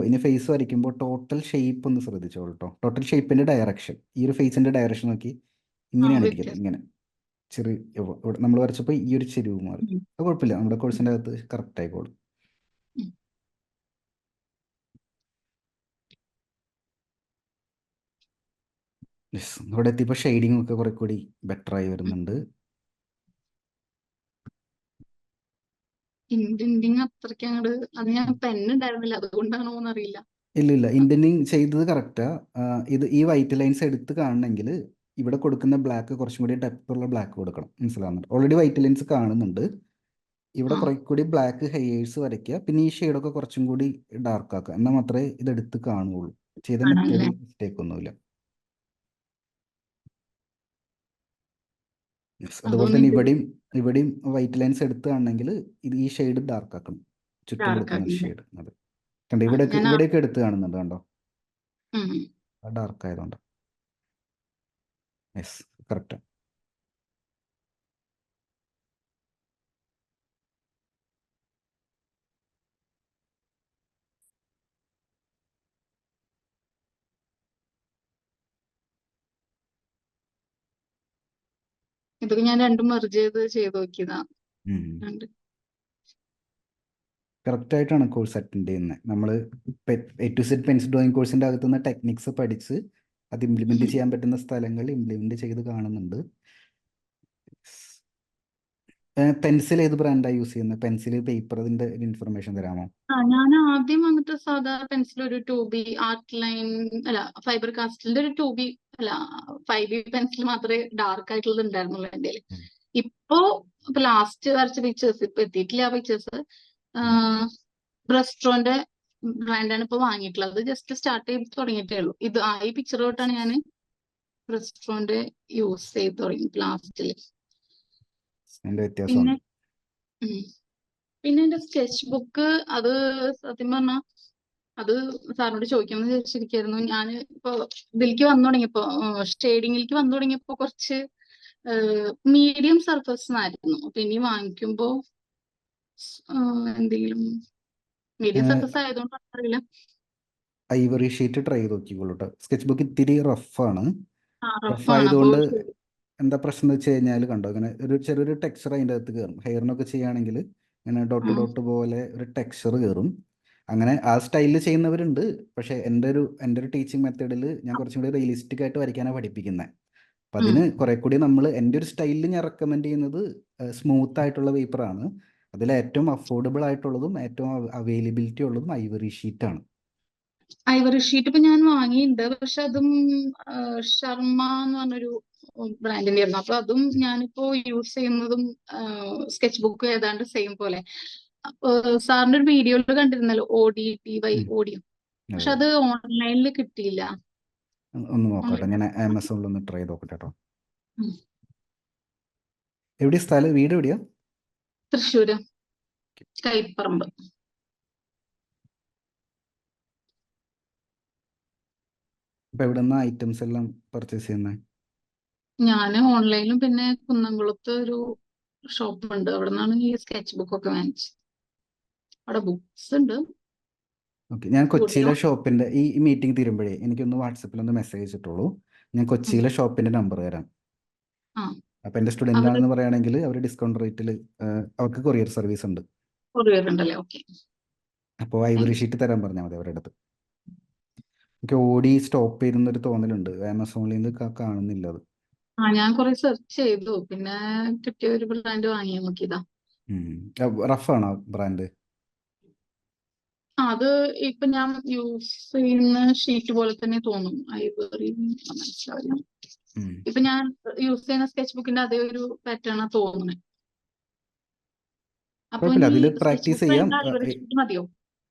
Speaker 1: ഇനി ഫേസ് വരയ്ക്കുമ്പോൾ ടോട്ടൽ ഷേപ്പ് ഒന്ന് ശ്രദ്ധിച്ചോളൂ കേട്ടോ. ടോട്ടൽ ഷേപ്പിന്റെ ഡയറക്ഷൻ, ഈ ഒരു ഫേസിന്റെ ഡയറക്ഷൻ നോക്കി, ഇങ്ങനെയാണ് ഇരിക്കുന്നത്.
Speaker 2: വ്യത്യാസം.
Speaker 1: ഇങ്ങനെ ചെറിയ ഇവിടെ നമ്മൾ വരച്ചപ്പോൾ ഈ ഒരു ചെരിവ് മാറി. അത് കുഴപ്പമില്ല, നമ്മുടെ കോഴ്സിന്റെ അകത്ത് കറക്റ്റ് ആയിക്കോളും. യെസ്, ഇവിടെ എത്തിയപ്പോൾ ഷെയ്ഡിങ് ഒക്കെ കുറെ കൂടി ബെറ്റർ ആയി വരുന്നുണ്ട്.
Speaker 2: ഇന്റൻഡിങ് അത്രയ്ക്ക് അങ്ങോട്ട് അത് ഞാൻ പെന്നുണ്ടായിരുന്നില്ല, അതുകൊണ്ടാണോ എന്നറിയില്ല.
Speaker 1: ഇല്ല, ഇന്റനിങ് ചെയ്തത് കറക്റ്റാ. ഈ വൈറ്റ് ലൈൻസ് എടുത്ത് കാണണമെങ്കിൽ ഇവിടെ കൊടുക്കുന്ന ബ്ലാക്ക് കുറച്ചും കൂടി ഡെപ്ത് ഉള്ള ബ്ലാക്ക് കൊടുക്കണം. മനസ്സിലാവുന്നുണ്ട്? ഓൾറെഡി വൈറ്റ് ലൈൻസ് കാണുന്നുണ്ട്. ഇവിടെ
Speaker 2: ആ
Speaker 1: കുറെ കൂടി ബ്ലാക്ക് ഹെയേഴ്സ് വരയ്ക്കുക. പിന്നെ ഈ ഷെയ്ഡൊക്കെ കുറച്ചും കൂടി ഡാർക്ക് ആക്കുക. എന്നാൽ മാത്രമേ ഇത് എടുത്ത് കാണുകയുള്ളൂ. ചെയ്ത
Speaker 2: ആണല്ലേ.
Speaker 1: മെത്തേഡിൽ മിസ്റ്റേക്ക് ഒന്നുമില്ല. അതുപോലെ
Speaker 2: അതൊന്നും
Speaker 1: തന്നെ
Speaker 2: ഇന്റൻഡിങ്
Speaker 1: ഇവിടെയും വൈറ്റ് ലൈൻസ് എടുത്ത് കാണണമെങ്കിൽ ഈ ഷെയ്ഡ് ഡാർക്ക് ആക്കണം. ചുറ്റും
Speaker 2: ഡാർക്ക്
Speaker 1: കൊടുക്കുന്ന
Speaker 2: ആക്കില്ല.
Speaker 1: ഷെയ്ഡ്. അതെ, കണ്ടോ, ഇവിടെയൊക്കെ എടുത്ത് കാണുന്നുണ്ട്, കണ്ടോ,
Speaker 2: ഉം.
Speaker 1: ഡാർക്ക് ആയതുകൊണ്ട്. Yes, correct.
Speaker 2: ഇതൊക്കെ ഞാൻ രണ്ടും മെർജ് ചെയ്ത് നോക്കിയതാ. രണ്ട്.
Speaker 1: കറക്റ്റ് ആയിട്ടാണ് കോഴ്സ് അറ്റൻഡ് ചെയ്യുന്നത്. നമ്മൾ A to Z pencil drawing കോഴ്സിൻ്റെ അകത്തുനിന്ന് ടെക്നിക്സ് പഠിച്ച് അത് ഇംപ്ലിമെന്റ് ചെയ്യാൻ പറ്റുന്ന സ്ഥലങ്ങൾ ഇംപ്ലിമെന്റ് ചെയ്ത് കാണുന്നുണ്ട്. പെൻസിൽ ഏത് ബ്രാൻഡാണ് യൂസ് ചെയ്യുന്നത്? പെൻസിൽ, പേപ്പർ, അതിന്റെ ഇൻഫർമേഷൻ തരാമോ?
Speaker 2: ഞാൻ ആദ്യം വന്നിട്ട് സാധാ പെൻസിൽ ഒരു 2B ആർട്ട് ലൈൻ അല്ല ഫൈബർ കാസ്റ്റിന്റെ ഒരു 2B അല്ല 5B പെൻസിൽ മാത്രമേ ഡാർക്ക് ആയിട്ടുള്ളത് ഉണ്ടായിരുന്നുള്ളൂ എൻ്റെ കയ്യില്. ഇപ്പോ ലാസ്റ്റ് വരച്ച പിക്ചേഴ്സ് ഇപ്പൊ എത്തിയിട്ടില്ല. ആ പിക്ചേഴ്സ് ബ്രസ്ട്രോന്റെ ബ്രാൻഡാണ് ഇപ്പൊ വാങ്ങിയിട്ടുള്ളത്. ജസ്റ്റ് സ്റ്റാർട്ട് ചെയ്ത് തുടങ്ങിയിട്ടേ ഉള്ളൂ. ഈ പിക്ചർ തൊട്ടാണ് ഞാൻ ബ്രസ്ട്രോന്റെ യൂസ് ചെയ്ത് തുടങ്ങി ലാസ്റ്റില്.
Speaker 1: അതിന്റെ
Speaker 2: പിന്നെ
Speaker 1: വ്യത്യാസമുണ്ട്.
Speaker 2: പിന്നെ എന്റെ സ്കെച്ച് ബുക്ക് അത് സത്യം പറഞ്ഞ അത് സാറിനോട് ചോദിക്കാമെന്ന് വിചാരിച്ചിരിക്കായിരുന്നു. ഞാൻ ഇപ്പൊ ഇതിലേക്ക് വന്നു തുടങ്ങിയപ്പോ ഷെയ്ഡിങ്ങിലേക്ക് വന്നു തുടങ്ങിയപ്പോ കുറച്ച് മീഡിയം സർഫസ് ആയിരുന്നു. അപ്പൊ ഇനി വാങ്ങിക്കുമ്പോ എന്തെങ്കിലും മീഡിയം സർഫസ് ആയതുകൊണ്ട് അറിയില്ല.
Speaker 1: ഐവറി ഷീറ്റ് ട്രൈ ചെയ്ത് നോക്കിക്കോളൂ കേട്ടോ. സ്കെച്ച് ബുക്ക് ഇത്തിരി റഫാണ്. റഫ്
Speaker 2: റഫാണ്. അപ്പൊ
Speaker 1: ആയതുകൊണ്ട് എന്താ പ്രശ്നം എന്ന് വെച്ച് കഴിഞ്ഞാൽ, കണ്ടോ, ഇങ്ങനെ ചെറിയൊരു ടെക്സ്ചർ അതിൻ്റെ അകത്ത് കയറും. ഹെയറിനൊക്കെ ചെയ്യുകയാണെങ്കിൽ ഇങ്ങനെ ഡോട്ട് പോലെ ഒരു ടെക്സ്ചർ കയറും. അങ്ങനെ ആ സ്റ്റൈലിൽ ചെയ്യുന്നവരുണ്ട്. പക്ഷേ എൻ്റെ ഒരു ടീച്ചിങ് മെത്തേഡിൽ ഞാൻ കുറച്ചും കൂടി റിയലിസ്റ്റിക് ആയിട്ട് വരയ്ക്കാനാണ് പഠിപ്പിക്കുന്നത്. അപ്പം അതിന് കുറെ കൂടി എൻ്റെ ഒരു സ്റ്റൈലിൽ ഞാൻ റെക്കമെൻഡ് ചെയ്യുന്നത് സ്മൂത്ത് ആയിട്ടുള്ള പേപ്പറാണ്. അതിൽ ഏറ്റവും അഫോർഡബിൾ ആയിട്ടുള്ളതും ഏറ്റവും അവൈലബിലിറ്റി ഉള്ളതും ഐവറി ഷീറ്റാണ്.
Speaker 2: ഐവറി ഷീറ്റ് ഇപ്പൊ ഞാൻ വാങ്ങിയിട്ടുണ്ട്. പക്ഷെ അതും ശർമ്മ എന്ന് പറഞ്ഞൊരു ബ്രാൻഡിന്റെ ആയിരുന്നു. അപ്പൊ അതും ഞാനിപ്പോ യൂസ് ചെയ്യുന്നതും സ്കെച്ച് ബുക്ക് ഏതാണ്ട് സെയിം പോലെ. സാറിന്റെ ഒരു വീഡിയോയിൽ കണ്ടിരുന്നല്ലോ, ODTY ഓഡിയോ. പക്ഷെ അത് ഓൺലൈനിൽ കിട്ടിയില്ല.
Speaker 1: ഒന്ന് നോക്കട്ടെ, ഞാൻ ആമസോണിൽ ഒന്ന് ട്രൈ ചെയ്ത് നോക്കട്ടെ കേട്ടോ. എവിടെയാ സ്ഥലം? വീട് എവിടെയാ?
Speaker 2: തൃശ്ശൂര് കൈപ്പറമ്പ്.
Speaker 1: അപ്പൊ എവിടെ നിന്നാ ഐറ്റംസ് എല്ലാം പർച്ചേസ് ചെയ്യുന്നത്?
Speaker 2: ഞാൻ ഓൺലൈനിലും പിന്നെ കുന്നംകുളത്ത് ഒരു ഷോപ്പ് ഉണ്ട്, അവിടെ നിന്നാണ് ഈ സ്കെച്ച് ബുക്ക് ഒക്കെ വാങ്ങിച്ചത്. അവിടെ ബുക്സ് ഉണ്ട്.
Speaker 1: ഓക്കെ, ഞാൻ കൊച്ചിയിലെ ഷോപ്പിന്റെ ഈ മീറ്റിംഗ് തീരുമ്പോഴേ എനിക്കൊന്ന് വാട്സപ്പിൽ ഒന്ന് മെസ്സേജ് ഇട്ടോളൂ. ഞാൻ കൊച്ചിയിലെ ഷോപ്പിന്റെ നമ്പർ തരാം. അപ്പൊ എന്റെ സ്റ്റുഡന്റ് ആണെന്ന് പറയുകയാണെങ്കിൽ അവർ ഡിസ്കൗണ്ട് റേറ്റിൽ അവർക്ക് കൊറിയർ സർവീസ് ഉണ്ട്.
Speaker 2: ഉണ്ടല്ലേ? ഓക്കെ.
Speaker 1: അപ്പോൾ ഐവറി ഷീറ്റ് തരാൻ പറഞ്ഞാൽ മതി അവരുടെ അടുത്ത്. എനിക്ക് ഓടി സ്റ്റോപ്പ് ചെയ്യുന്നൊരു തോന്നലുണ്ട്. ആമസോണിൽ നിന്ന് കാണുന്നില്ല അത്.
Speaker 2: ഞാൻ കുറെ സെർച്ച് ചെയ്തു, പിന്നെ കിട്ടിയ ഒരു ബ്രാൻഡ് വാങ്ങി നോക്കിയതാ.
Speaker 1: റഫാണോ ബ്രാൻഡ്?
Speaker 2: അത് ഇപ്പൊ ഞാൻ യൂസ് ചെയ്യുന്ന ഷീറ്റ് പോലെ തന്നെ തോന്നും. ഐവറി മനസ്സിലാവില്ല.
Speaker 1: ഉം.
Speaker 2: ഇപ്പൊ ഞാൻ യൂസ് ചെയ്യുന്ന സ്കെച്ച് ബുക്കിന്റെ അതേ ഒരു പാറ്റേൺ തോന്നുന്നത്. അപ്പൊ
Speaker 1: കുഴപ്പമില്ല,
Speaker 2: ഇനി
Speaker 1: അതിൽ
Speaker 2: സ്കെച്ച്
Speaker 1: പ്രാക്ടീസ്
Speaker 2: ബുക്ക്
Speaker 1: ചെയ്യാം.
Speaker 2: വേണ്ട, ഐവറി ഷീറ്റ് മതിയോ?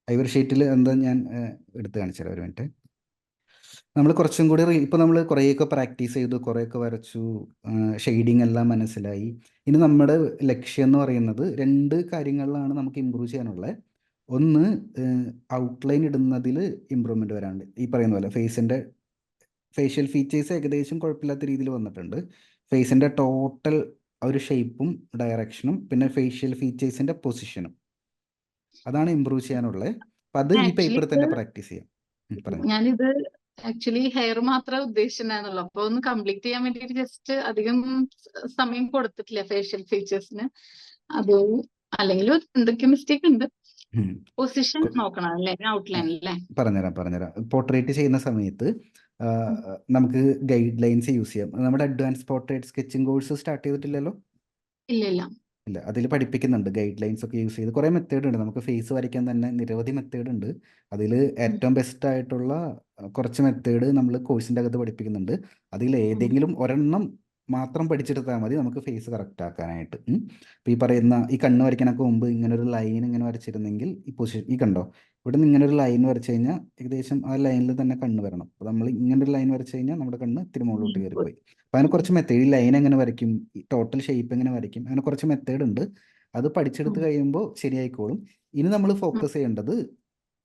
Speaker 1: ഐവർ ഷീറ്റിൽ എന്താ ഞാൻ എടുത്ത് കാണിച്ചു തരാം, ഒരു മിനിറ്റ്. നമ്മൾ കുറച്ചും കൂടി ഇപ്പോൾ നമ്മൾ കുറേയൊക്കെ പ്രാക്ടീസ് ചെയ്തു, കുറേയൊക്കെ വരച്ചു, ഷെയ്ഡിങ് എല്ലാം മനസ്സിലായി. ഇനി നമ്മുടെ ലക്ഷ്യം എന്ന് പറയുന്നത് 2 കാര്യങ്ങളിലാണ് നമുക്ക് ഇമ്പ്രൂവ് ചെയ്യാനുള്ളത്. ഒന്ന്, ഔട്ട്ലൈൻ ഇടുന്നതിൽ ഇമ്പ്രൂവ്മെൻറ്റ് വരാണ്ട്. ഈ പറയുന്ന പോലെ ഫേഷ്യൽ ഫീച്ചേഴ്സ് ഏകദേശം കുഴപ്പമില്ലാത്ത രീതിയിൽ വന്നിട്ടുണ്ട്. ഫേസിൻ്റെ ടോട്ടൽ ഒരു ഷേപ്പും ഡയറക്ഷനും പിന്നെ ഫേഷ്യൽ ഫീച്ചേഴ്സിൻ്റെ പൊസിഷനും, അതാണ് ഇമ്പ്രൂവ് ചെയ്യാനുള്ളത്. അപ്പം അത് ഈ
Speaker 2: ആക്ച്വലി
Speaker 1: പേപ്പറിൽ തന്നെ പ്രാക്ടീസ് ചെയ്യാം. പറഞ്ഞു.
Speaker 2: ഞാനിത് ആക്ച്വലി ഹെയർ മാത്രമേ ഉദ്ദേശിച്ചിട്ടുണ്ടായിരുന്നുള്ളൂ. അപ്പൊ ഒന്ന് കംപ്ലീറ്റ് ചെയ്യാൻ വേണ്ടിയിട്ട് ജസ്റ്റ് അധികം സമയം കൊടുത്തിട്ടില്ല ഫേഷ്യൽ ഫീച്ചേഴ്സിന്. അത് അല്ലെങ്കിൽ എന്തൊക്കെ മിസ്റ്റേക്ക് ഉണ്ട്. പൊസിഷൻ നോക്കണം അല്ലേ, ഔട്ട്ലൈൻ അല്ലേ?
Speaker 1: പറഞ്ഞുതരാം. പോർട്രേറ്റ് ചെയ്യുന്ന സമയത്ത് നമുക്ക് ഗൈഡ് ലൈൻസ് യൂസ് ചെയ്യാം. നമ്മുടെ advance portrait sketching course start ചെയ്തിട്ടില്ലല്ലോ?
Speaker 2: ഇല്ല.
Speaker 1: ഇല്ല, അതിൽ പഠിപ്പിക്കുന്നുണ്ട്. ഗൈഡ് ലൈൻസ് ഒക്കെ യൂസ് ചെയ്ത് കുറേ മെത്തേഡ് ഉണ്ട്. നമുക്ക് ഫേസ് വരയ്ക്കാൻ തന്നെ നിരവധി മെത്തേഡ് ഉണ്ട്. അതിൽ ഏറ്റവും ബെസ്റ്റ് ആയിട്ടുള്ള കുറച്ച് മെത്തേഡ് നമ്മൾ കോഴ്സിൻ്റെ അകത്ത് പഠിപ്പിക്കുന്നുണ്ട്. അതിൽ ഏതെങ്കിലും ഒരെണ്ണം മാത്രം പഠിച്ചെടുത്താൽ മതി നമുക്ക് ഫേസ് കറക്റ്റ് ആക്കാനായിട്ട്. ഇപ്പോൾ ഈ പറയുന്ന ഈ കണ്ണ് വരയ്ക്കാനൊക്കെ മുമ്പ് ഇങ്ങനെ ഒരു ലൈൻ ഇങ്ങനെ വരച്ചിരുന്നെങ്കിൽ ഈ പൊസിഷൻ ഈ കണ്ടോ, ഇവിടെ നിന്ന് ഇങ്ങനെ ഒരു ലൈൻ വരച്ച് കഴിഞ്ഞാൽ ഏകദേശം ആ ലൈനിൽ തന്നെ കണ്ണ് വരണം. അപ്പോൾ നമ്മൾ ഇങ്ങനെ ഒരു ലൈൻ വരച്ച് കഴിഞ്ഞാൽ നമ്മുടെ കണ്ണ് ഇത്തിരി മുകളിലോട്ട് കയറിപ്പോയി. അപ്പോൾ അതിന് കുറച്ച് മെത്തേഡ്, ഈ ലൈൻ എങ്ങനെ വരയ്ക്കും, ഈ ടോട്ടൽ ഷേപ്പ് എങ്ങനെ വരയ്ക്കും, അങ്ങനെ കുറച്ച് മെത്തേഡ് ഉണ്ട്. അത് പഠിച്ചെടുത്ത് കഴിയുമ്പോൾ ശരിയായിക്കോളും. ഇനി നമ്മൾ ഫോക്കസ് ചെയ്യേണ്ടത്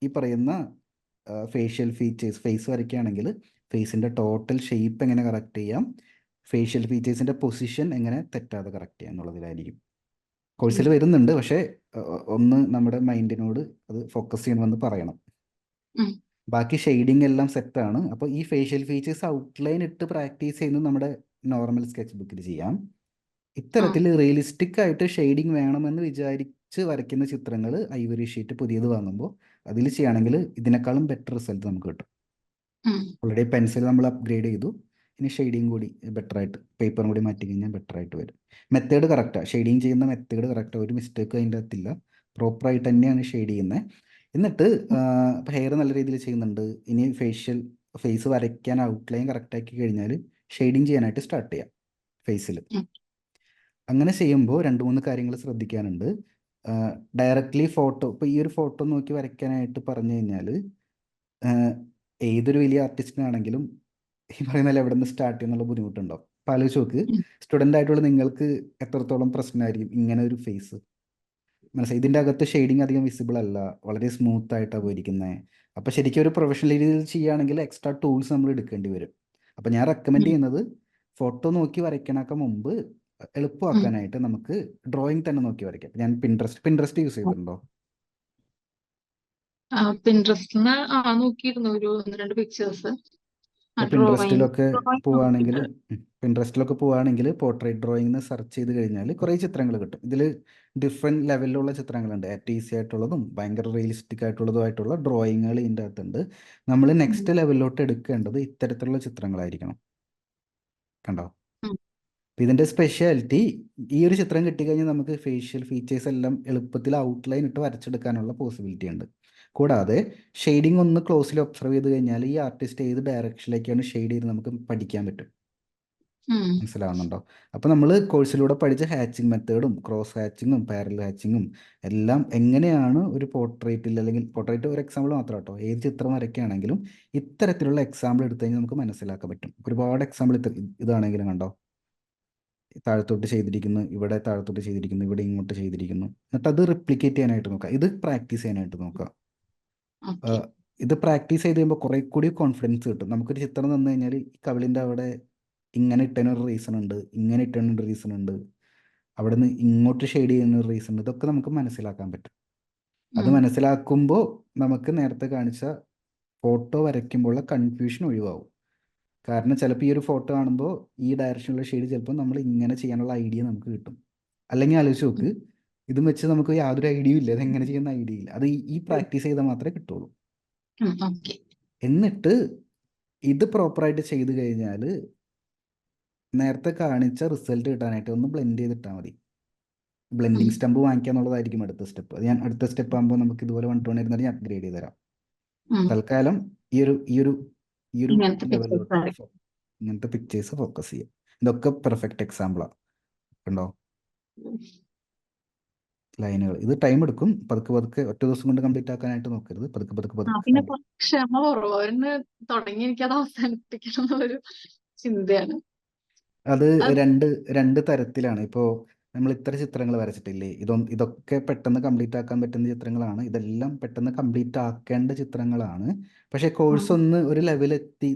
Speaker 1: ഈ പറയുന്ന ഫേഷ്യൽ ഫീച്ചേഴ്സ്. ഫേസ് വരയ്ക്കുകയാണെങ്കിൽ ഫേസിൻ്റെ ടോട്ടൽ ഷേപ്പ് എങ്ങനെ കറക്റ്റ് ചെയ്യാം, ഫേഷ്യൽ ഫീച്ചേഴ്സിൻ്റെ പൊസിഷൻ എങ്ങനെ തെറ്റാതെ കറക്റ്റ് ചെയ്യാം എന്നുള്ളതിലായിരിക്കും. കോഴ്സിൽ വരുന്നുണ്ട്, പക്ഷേ ഒന്ന് നമ്മുടെ മൈൻഡിനോട് അത് ഫോക്കസ് ചെയ്യണമെന്ന് പറയണം. ബാക്കി ഷെയ്ഡിങ് എല്ലാം സെറ്റാണ്. അപ്പോൾ ഈ ഫേഷ്യൽ ഫീച്ചേഴ്സ് ഔട്ട്ലൈൻ ഇട്ട് പ്രാക്ടീസ് ചെയ്യുന്നത് നമ്മുടെ നോർമൽ സ്കെച്ച് ബുക്കിൽ ചെയ്യാം. ഇത്തരത്തിൽ റിയലിസ്റ്റിക് ആയിട്ട് ഷെയ്ഡിങ് വേണമെന്ന് വിചാരിച്ച് വരയ്ക്കുന്ന ചിത്രങ്ങൾ ഐവറി ഷീറ്റ് പുതിയത് വാങ്ങുമ്പോൾ അതിൽ ചെയ്യുകയാണെങ്കിൽ ഇതിനേക്കാളും ബെറ്റർ റിസൾട്ട് നമുക്ക് കിട്ടും. ഓൾറെഡി പെൻസിൽ നമ്മൾ അപ്ഗ്രേഡ് ചെയ്തു, ഇനി ഷെയ്ഡിങ് കൂടി ബെറ്ററായിട്ട് പേപ്പറും കൂടി മാറ്റി കഴിഞ്ഞാൽ ബെറ്ററായിട്ട് വരും. മെത്തേഡ് കറക്റ്റാണ്, ഷെയ്ഡിങ് ചെയ്യുന്ന മെത്തേഡ് കറക്റ്റാണ്, ഒരു മിസ്റ്റേക്ക് അതിൻ്റെ അകത്തില്ല. പ്രോപ്പറായിട്ട് തന്നെയാണ് ഷെയ്ഡ് ചെയ്യുന്നത്. എന്നിട്ട് ഹെയർ നല്ല രീതിയിൽ ചെയ്യുന്നുണ്ട്. ഇനി ഫേസ് വരയ്ക്കാൻ ഔട്ട്ലൈൻ കറക്റ്റാക്കി കഴിഞ്ഞാൽ ഷെയ്ഡിങ് ചെയ്യാനായിട്ട് സ്റ്റാർട്ട് ചെയ്യാം ഫേസിൽ. അങ്ങനെ ചെയ്യുമ്പോൾ 2-3 കാര്യങ്ങൾ ശ്രദ്ധിക്കാനുണ്ട്. ഡയറക്റ്റ്ലി ഫോട്ടോ, ഇപ്പോൾ ഈ ഒരു ഫോട്ടോ നോക്കി വരയ്ക്കാനായിട്ട് പറഞ്ഞു കഴിഞ്ഞാൽ ഏതൊരു വലിയ ആർട്ടിസ്റ്റിനാണെങ്കിലും ഈ പറയുന്ന എവിടെ നിന്ന് സ്റ്റാർട്ട് ചെയ്യുന്നുള്ള ബുദ്ധിമുട്ടുണ്ടാവും. അപ്പോൾ ആലോചിച്ച് നോക്ക്, സ്റ്റുഡൻ്റ് ആയിട്ടുള്ള നിങ്ങൾക്ക് എത്രത്തോളം പ്രശ്നമായിരിക്കും ഇങ്ങനെ ഒരു ഫേസ്. മനസ്സിലായി, ഇതിൻ്റെ അകത്ത് ഷെയ്ഡിങ് അധികം വിസിബിൾ അല്ല, വളരെ സ്മൂത്ത് ആയിട്ടാണ് പോയിരിക്കുന്നത്. അപ്പോൾ ശരിക്കും ഒരു പ്രൊഫഷണൽ രീതിയിൽ ചെയ്യുകയാണെങ്കിൽ എക്സ്ട്രാ ടൂൾസ് നമ്മൾ എടുക്കേണ്ടി വരും. അപ്പോൾ ഞാൻ റെക്കമെൻഡ് ചെയ്യുന്നത് ഫോട്ടോ നോക്കി വരയ്ക്കണൊക്കെ മുമ്പ് എളുപ്പമാക്കാനായിട്ട് നമുക്ക് ഡ്രോയിങ് തന്നെ നോക്കി വരയ്ക്കാം. ഞാൻ പിൻട്രസ്റ്റ് യൂസ് ചെയ്തിട്ടുണ്ടോ?
Speaker 2: പിൻട്രസ്റ്റ് നോക്കിയിരുന്നു ഒരു 1-2 പിക്ചേഴ്സ്.
Speaker 1: പിൻട്രസ്റ്റിലൊക്കെ പോവുകയാണെങ്കിൽ പോർട്രേറ്റ് ഡ്രോയിങ് സെർച്ച് ചെയ്ത് കഴിഞ്ഞാൽ കുറേ ചിത്രങ്ങൾ കിട്ടും. ഇതിൽ ഡിഫറെൻറ്റ് ലെവലിലുള്ള ചിത്രങ്ങളുണ്ട്. ഏറ്റവും ഈസി ആയിട്ടുള്ളതും ഭയങ്കര റിയലിസ്റ്റിക് ആയിട്ടുള്ളതുമായിട്ടുള്ള ഡ്രോയിങ്ങുകൾ ഇതിൻ്റെ അകത്തുണ്ട്. നമ്മൾ നെക്സ്റ്റ് ലെവലിലോട്ട് എടുക്കേണ്ടത് ഇത്തരത്തിലുള്ള ചിത്രങ്ങളായിരിക്കണം. കണ്ടോ? ഇതിൻ്റെ സ്പെഷ്യാലിറ്റി, ഈ ഒരു ചിത്രം കിട്ടിക്കഴിഞ്ഞാൽ നമുക്ക് ഫേഷ്യൽ ഫീച്ചേഴ്സ് എല്ലാം എളുപ്പത്തിൽ ഔട്ട്ലൈൻ ഇട്ട് വരച്ചെടുക്കാനുള്ള പോസിബിലിറ്റി ഉണ്ട്. കൂടാതെ ഷെയ്ഡിങ് ഒന്ന് ക്ലോസിൽ ഒബ്സർവ് ചെയ്ത് കഴിഞ്ഞാൽ ഈ ആർട്ടിസ്റ്റ് ഏത് ഡയറക്ഷനിലേക്കാണ് ഷെയ്ഡ് ചെയ്ത് നമുക്ക് പഠിക്കാൻ പറ്റും. മനസ്സിലാവുന്നുണ്ടോ? അപ്പോൾ നമ്മൾ കോഴ്സിലൂടെ പഠിച്ച ഹാച്ചിങ് മെത്തേഡും ക്രോസ് ഹാച്ചിങ്ങും പാരലൽ ഹാച്ചിങ്ങും എല്ലാം എങ്ങനെയാണ് ഒരു പോർട്രേറ്റിൽ, അല്ലെങ്കിൽ പോർട്രേറ്റ് ഒരു എക്സാമ്പിൾ മാത്രം കേട്ടോ, ഏത് ചിത്രം വരയ്ക്കുകയാണെങ്കിലും ഇത്തരത്തിലുള്ള എക്സാമ്പിൾ എടുത്തു കഴിഞ്ഞാൽ നമുക്ക് മനസ്സിലാക്കാൻ പറ്റും. ഒരുപാട് എക്സാമ്പിൾ ഇതാണെങ്കിലും കണ്ടോ, താഴത്തോട്ട് ചെയ്തിരിക്കുന്നു, ഇവിടെ താഴത്തോട്ട് ചെയ്തിരിക്കുന്നു, ഇവിടെ ഇങ്ങോട്ട് ചെയ്തിരിക്കുന്നു. എന്നിട്ട് അത് റിപ്ലിക്കേറ്റ് ചെയ്യാനായിട്ട് നോക്കുക, ഇത് പ്രാക്ടീസ് ചെയ്യാനായിട്ട് നോക്കുക. ഇത് പ്രാക്ടീസ് ചെയ്ത് കഴിയുമ്പോൾ കുറേ കൂടി കോൺഫിഡൻസ് കിട്ടും. നമുക്കൊരു ചിത്രം തന്നു കഴിഞ്ഞാൽ ഈ കവിളിൻ്റെ അവിടെ ഇങ്ങനെ ഇട്ടതിനൊരു റീസൺ ഉണ്ട്, ഇങ്ങനെ ഇട്ടതിനൊരു റീസൺ ഉണ്ട്, അവിടെ നിന്ന് ഇങ്ങോട്ട് ഷെയ്ഡ് ചെയ്യുന്നൊരു റീസൺ ഉണ്ട്. ഇതൊക്കെ നമുക്ക് മനസ്സിലാക്കാൻ പറ്റും. അത് മനസ്സിലാക്കുമ്പോൾ നമുക്ക് നേരത്തെ കാണിച്ച ഫോട്ടോ വരയ്ക്കുമ്പോഴുള്ള കൺഫ്യൂഷൻ ഒഴിവാകും. കാരണം ചിലപ്പോൾ ഈ ഒരു ഫോട്ടോ കാണുമ്പോൾ ഈ ഡയറക്ഷനിലുള്ള ഷെയ്ഡ് ചിലപ്പോൾ നമ്മൾ ഇങ്ങനെ ചെയ്യാനുള്ള ഐഡിയ നമുക്ക് കിട്ടും. അല്ലെങ്കിൽ ആലോചിച്ച് നോക്ക്, ഇതും വെച്ച് നമുക്ക് യാതൊരു ഐഡിയയും ഇല്ല, അതെങ്ങനെ ചെയ്യുന്ന ഐഡിയ ഇല്ല. അത് ഈ പ്രാക്ടീസ് ചെയ്താൽ മാത്രമേ കിട്ടുള്ളൂ. എന്നിട്ട് ഇത് പ്രോപ്പറായിട്ട് ചെയ്ത് കഴിഞ്ഞാൽ നേരത്തെ കാണിച്ച റിസൾട്ട് കിട്ടാനായിട്ട് ഒന്ന് ബ്ലെൻഡ് ചെയ്തിട്ടാൽ മതി. ബ്ലെൻഡിങ് സ്റ്റമ്പ് വാങ്ങിക്കുക എന്നുള്ളതായിരിക്കും അടുത്ത സ്റ്റെപ്പ്. അത് ഞാൻ അടുത്ത സ്റ്റെപ്പ് ആകുമ്പോൾ നമുക്ക് ഇതുപോലെ 120 ഇരുന്നിട്ട് ഞാൻ അപ്ഗ്രേഡ് ചെയ്ത് തരാം. തൽക്കാലം ഈ ഒരു ലെവലിലോട്ട് ഇങ്ങനത്തെ പിക്ചേഴ്സ് ഫോക്കസ് ചെയ്യുക. ഇതൊക്കെ പെർഫെക്റ്റ് എക്സാമ്പിളാണ്. കണ്ടോ ലൈനുകൾ. ഇത് ടൈം എടുക്കും. പതുക്കെ പതുക്കെ ഒറ്റ ദിവസം കൊണ്ട് കംപ്ലീറ്റ് ആക്കാനായിട്ട് നോക്കരുത്. പതുക്കെ പതുക്കെ പതുക്കെ
Speaker 2: പിന്നെ
Speaker 1: കംപ്ലീറ്റ്.
Speaker 2: ക്ഷമ കുറവ്. അവരൊന്ന് തുടങ്ങി എനിക്കത് അവസാനിപ്പിക്കണം എന്നുള്ളൊരു ചിന്തയാണ്.
Speaker 1: അത്
Speaker 2: അത്
Speaker 1: രണ്ട് തരത്തിലാണ്. ഇപ്പോൾ നമ്മൾ ഇത്ര ചിത്രങ്ങൾ വരച്ചിട്ടില്ലേ, ഇതൊക്കെ പെട്ടെന്ന് കംപ്ലീറ്റ് ആക്കാൻ പറ്റുന്ന ചിത്രങ്ങളാണ്. ഇതെല്ലാം പെട്ടെന്ന് കംപ്ലീറ്റ് ആക്കേണ്ട ചിത്രങ്ങളാണ്. പക്ഷേ കോഴ്സ് ഒരു ലെവലെത്തി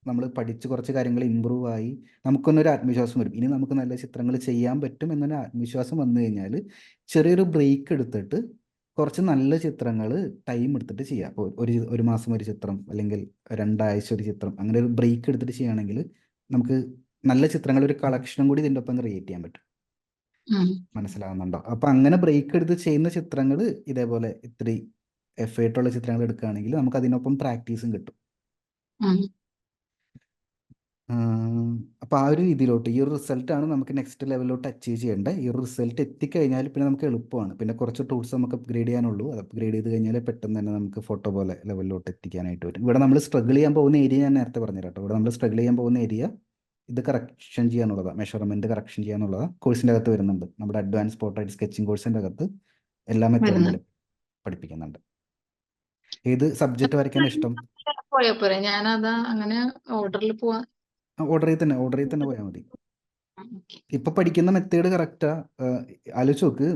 Speaker 1: നമ്മൾ പഠിച്ച് കുറച്ച് കാര്യങ്ങൾ ഇമ്പ്രൂവ് ആയി നമുക്കൊന്നൊരു ആത്മവിശ്വാസം വരും. ഇനി നമുക്ക് നല്ല ചിത്രങ്ങൾ ചെയ്യാൻ പറ്റും എന്നൊരു ആത്മവിശ്വാസം വന്നു കഴിഞ്ഞാൽ ചെറിയൊരു ബ്രേക്ക് എടുത്തിട്ട് കുറച്ച് നല്ല ചിത്രങ്ങൾ ടൈം എടുത്തിട്ട് ചെയ്യാം. അപ്പോൾ ഒരു മാസം ഒരു ചിത്രം, അല്ലെങ്കിൽ 2 ആഴ്ച ഒരു ചിത്രം, അങ്ങനെ ഒരു ബ്രേക്ക് എടുത്തിട്ട് ചെയ്യുകയാണെങ്കിൽ നമുക്ക് നല്ല ചിത്രങ്ങൾ ഒരു കളക്ഷനും കൂടി ഇതിൻ്റെ ഒപ്പം ക്രിയേറ്റ് ചെയ്യാൻ പറ്റും. മനസ്സിലാവുന്നുണ്ടോ? അപ്പൊ അങ്ങനെ ബ്രേക്ക് എടുത്ത് ചെയ്യുന്ന ചിത്രങ്ങൾ ഇതേപോലെ ഇത്തിരി എഫേർട്ടുള്ള ചിത്രങ്ങൾ എടുക്കുകയാണെങ്കിൽ നമുക്ക് അതിനൊപ്പം പ്രാക്ടീസും കിട്ടും. അപ്പോൾ ആ ഒരു രീതിയിലോട്ട് ഈ ഒരു റിസൾട്ടാണ് നമുക്ക് നെക്സ്റ്റ് ലെവലിലോട്ട് അച്ചീവ് ചെയ്യേണ്ടത്. ഈ ഒരു റിസൾട്ട് എത്തിക്കഴിഞ്ഞാൽ പിന്നെ നമുക്ക് എളുപ്പമാണ്. പിന്നെ കുറച്ച് ടൂൾസ് നമുക്ക് അപ്ഗ്രേഡ് ചെയ്യാനുള്ളൂ. അത് അപ്ഗ്രേഡ് ചെയ്ത് കഴിഞ്ഞാൽ പെട്ടെന്ന് തന്നെ നമുക്ക് ഫോട്ടോ പോലെ ലെവലിലോട്ട് എത്തിക്കാനായിട്ട് വരും. ഇവിടെ നമ്മൾ സ്ട്രഗിൾ ചെയ്യാൻ പോകുന്ന ഏരിയ ഞാൻ നേരത്തെ പറഞ്ഞു കേട്ടോ. ഇവിടെ നമ്മൾ സ്ട്രഗിൾ ചെയ്യാൻ പോകുന്ന ഏരിയ ഇത് കറക്ഷൻ ചെയ്യാനുള്ളതാണ്. മെഷർമെൻറ്റ് കറക്ഷൻ ചെയ്യാനുള്ളതാണ്. കോഴ്സിൻ്റെ അകത്ത് വരുന്നുണ്ട്. നമ്മുടെ അഡ്വാൻസ് പോർട്രേറ്റ് സ്കെച്ചിങ് കോഴ്സിൻ്റെ അകത്ത് എല്ലാ മെത്തേഡും പഠിപ്പിക്കുന്നുണ്ട്. ഏത് സബ്ജക്റ്റ് വരയ്ക്കാൻ ഇഷ്ടം?
Speaker 2: പോയാ പോരെ, ഞാനതാ അങ്ങനെ ഓർഡറിൽ പോവാ.
Speaker 1: ഓർഡർ ചെയ്ത് തന്നെ പോയാൽ മതി. ഇപ്പൊ പഠിക്കുന്ന മെത്തേഡ് കറക്റ്റാ. ആലോചിച്ച് നോക്ക്.